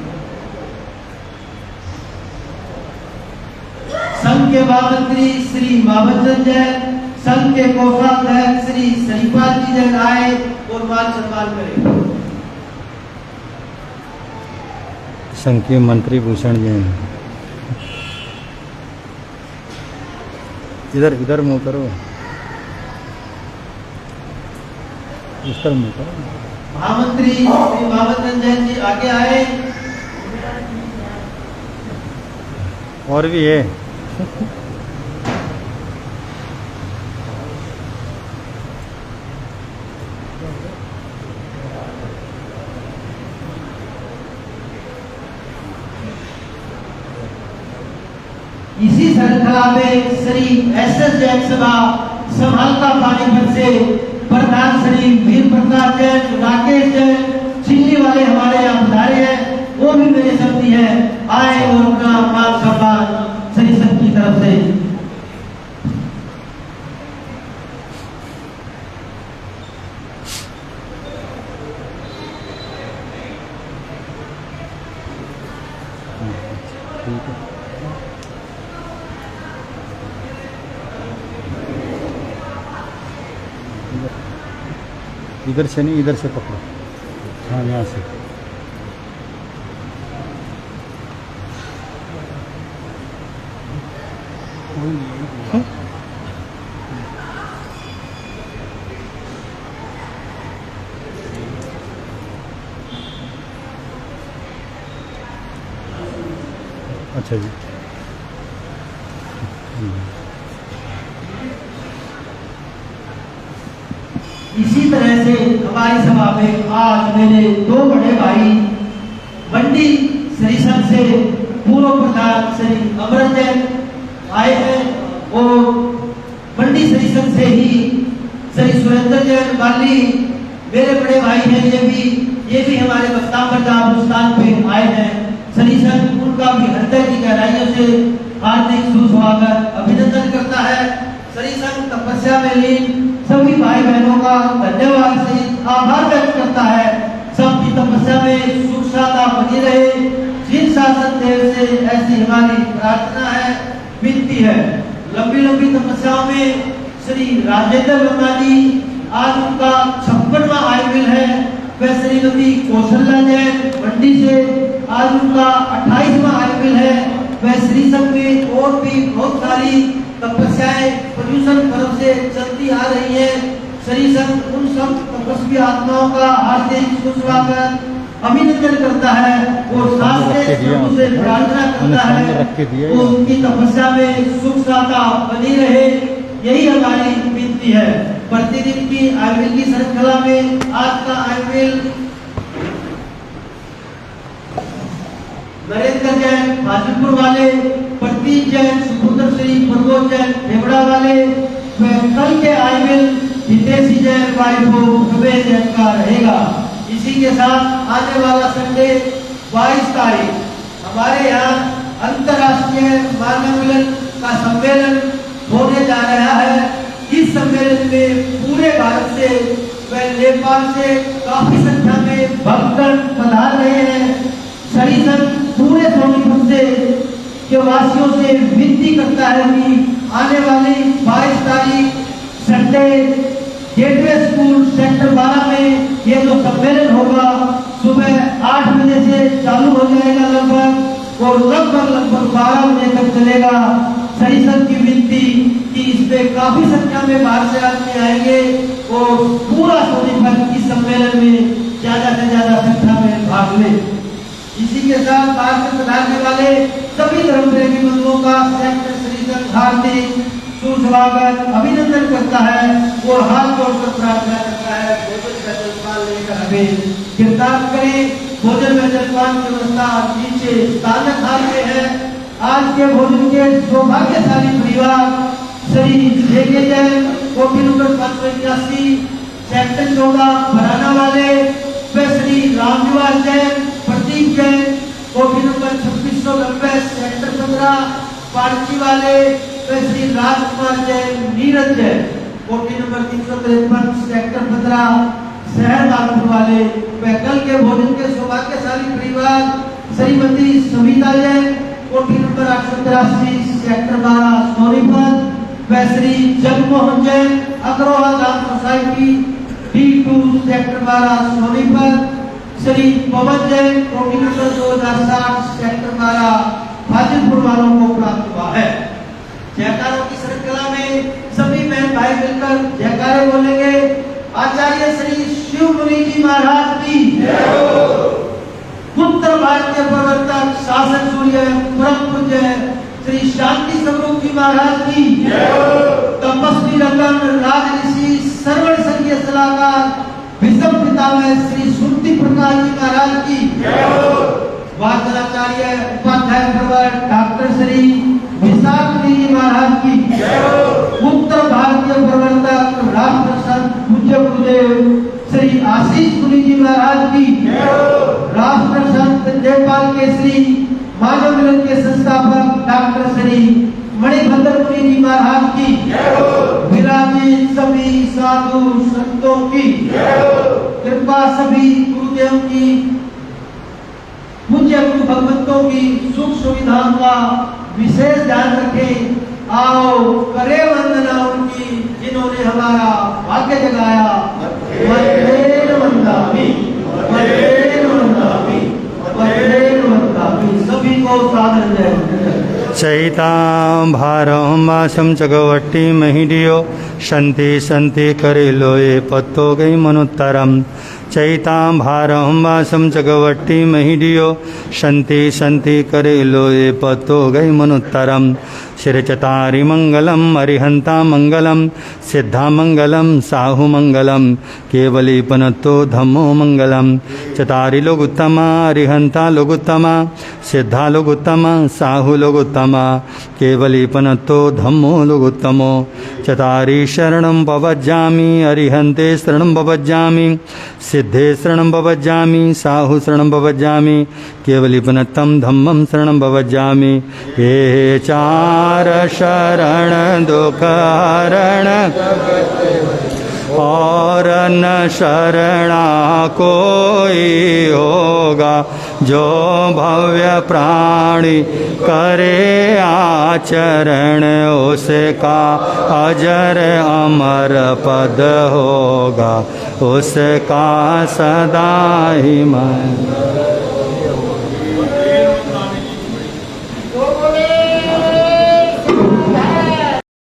संघ के महामंत्री श्री महावचन जैन, संघ के कोषाध्यक्ष श्री श्रीपाल जी जैन आए और मान सम्मान करें। संघ के मंत्री भूषण जैन, इधर इधर मुँह करो, इस तरफ मुँह करो। महामंत्री श्री महावचन जैन जी आगे आए। और भी है। इसी श्रृंखला में श्री एसएस जैन सभा संभालता पानीपत से प्रधान श्री वीर प्रताप जैन, राकेश जैन चिल्ली वाले हमारे यहाँ पधारे हैं, वो भी मेरे समधी हैं, आए और उनका मान सम्मान श्री संघ की तरफ से। ठीक है। इधर से नहीं, इधर से पकड़ो। हाँ, यहाँ से। अच्छा जी। इसी तरह से हमारी सभा में आज मेरे दो बड़े भाई मंडी श्री संघ से पूर्व प्रधान श्री अमर जैन आए हैं और मंडी श्री संघ से ही श्री सुरेंद्र जैन बाली मेरे बड़े भाई हैं, ये भी हमारे बख्तावर स्थान पे आए हैं। श्री संघ उनका भी हृदय की गहराइयों से हार्दिक सुस्वागत अभिनंदन करता है। श्री संघ तपस्या में लीन सभी भाई बहनों का धन्यवाद से आभार व्यक्त करता है। सबकी तपस्या में सुख शांति बनी रहे, जिन शासन देव से ऐसी हमारी प्रार्थना है, विनती है। लंबी लंबी तपस्याओं में श्री राजेंद्र वर्मा जी आज उनका 56वां आयुर्वेद है, वह श्रीमती कौशल्या जैन मंडी से आज उनका 28वां आयुर्वेद है। वह श्री संघ में और भी बहुत सारी तपस्याएं प्रदूषण पर्व से चलती आ रही है। श्री संघ उन सब तपस्वी आत्माओं का हार्दिक सुस्वागत अभिनंदन करता है और साथ से प्रार्थना करता है कि उनकी तपस्या में सुख शांति बनी रहे, यही हमारी विनती है। प्रति प्रतिदिन की आईविल की श्रृंखला में आज का आईविल नरेंद्र जैन हाजीपुर वाले, प्रतीक जैन सुपुत्र श्री प्रबोध जैन देवड़ा वाले व कल के आईविल हितेशी जैन वाइफो दुबे जैन का रहेगा। इसी के साथ आने वाला संडे 22 तारीख हमारे यहाँ अंतर्राष्ट्रीय मानव मिलन का सम्मेलन होने जा रहा है। इस सम्मेलन में पूरे भारत से व नेपाल से काफी संख्या में भक्तगण पधार रहे हैं। सही संघ पूरे सोनीपत से के वासियों से विनती करता है कि आने वाली 22 तारीख संडे गेटवे स्कूल सेक्टर 12 में ये जो सम्मेलन होगा सुबह 8 बजे से चालू हो जाएगा लगभग और लगभग 12 बजे तक चलेगा। सही संघ की विनती कि इसमें काफी संख्या में बाहर से आदमी आएंगे और पूरा सोनीपत इस सम्मेलन में ज्यादा से ज्यादा संख्या में भाग ले। इसी के साथ बाहर से पधारने वाले सभी धर्म प्रेमी बंधुओं का सेक्टर श्री संघ हार्दिक सुस्वागत अभिनंदन करता है और हाथ जोड़कर प्रार्थना करता है भोजन का जलपान लेकर हमें गिरफ्तार करें। भोजन में जलपान की व्यवस्था नीचे स्थानक हाल में है। आज के भोजन के सौभाग्यशाली परिवार श्री जेके जैन कोठी नंबर 581 सेक्टर 14 भराना वाले व श्री रामनिवास जैन प्रतीक जैन कोठी नंबर 2690 सेक्टर 15 पारची वाले व श्री राजकुमार जैन नीरज जैन कोठी नंबर 353 सेक्टर 15 शहर नागपुर वाले व कल के भोजन के सौभाग्यशाली परिवार श्रीमती सविता जैन कोठी नंबर 883 सेक्टर 12 सोनीपत व Shri Jagmohan Jain Agarwal Dham society D2 sector 12 Sonipat, Shri Pawan Jain कोठी नंबर 2060 सेक्टर 12 हाजीपुर वालों को प्राप्त हुआ है। जयकारों की श्रृंखला में सभी बहन भाई मिलकर जयकारे बोलेंगे। आचार्य श्री शिव मुनि जी महाराज की उत्तर भारत के प्रवर्तक शासन सूर्य परम पूज्य श्री शांति स्वरूप जी महाराज की तपस्वी रतन राज ऋषि सर्वण संघीय सलाहकार विषम पितामह श्री सुरती प्रकाश जी महाराज की वाचनाचार्य उपाध्याय प्रवर डॉक्टर श्री विशाल मुनि जी महाराज की उत्तर भारतीय प्रवर्तक राष्ट्र संत पूज्य गुरुदेव श्री आशीष मुनि जी महाराज की राष्ट्र संत नेपाल के श्री मानव मिलन के संस्थापक डॉक्टर श्री मणिभद्र मुनि जी महाराज की विराजित सभी साधु संतों की कृपा, सभी गुरुदेव की पूज्य गुरु भगवंतों की सुख सुविधाओं का विशेष ध्यान रखें। आओ करे वंदना उनकी जिन्होंने हमारा भाग्य जगाया। वंदे वंदामि, वंदे वंदामि, वंदे वंदामि। सभी को सादर जय। चैतां भारं वासं चगवट्टी महिडियो शन्ति शन्ति करेलो ये पत्तो गई मनुत्तरम। चैतां भारं वासं चगवट्टी महिडियो शन्ति शन्ति करेलो ये पत्तो गई मनुत्तरम। शिरचतारि मंगलम अरिहंता मंगलम सिद्धा मंगलम साहु मंगलम केवली पनत्तो धम्मो मंगलम। चतारि लोगुत्तमा अरिहंता लोगुत्तमा सिद्धा लोगुत्तमा साहु लोगुत्तमा केवली पनत्तो धम्मो लोगुत्तमो। चतारि शरणं पवज्जामि अरिहन्ते शरणं पवज्जामि सिद्धे शरणं पवज्जामि साहु शरणं पवज्जामि केवली पनत्तं धम्मं शरणं पवज्जामि। ये चार शरण दुख हरण और न शरणा कोई होगा। जो भव्य प्राणी करे आचरण उसका अजर अमर पद होगा। उसका सदा ही मन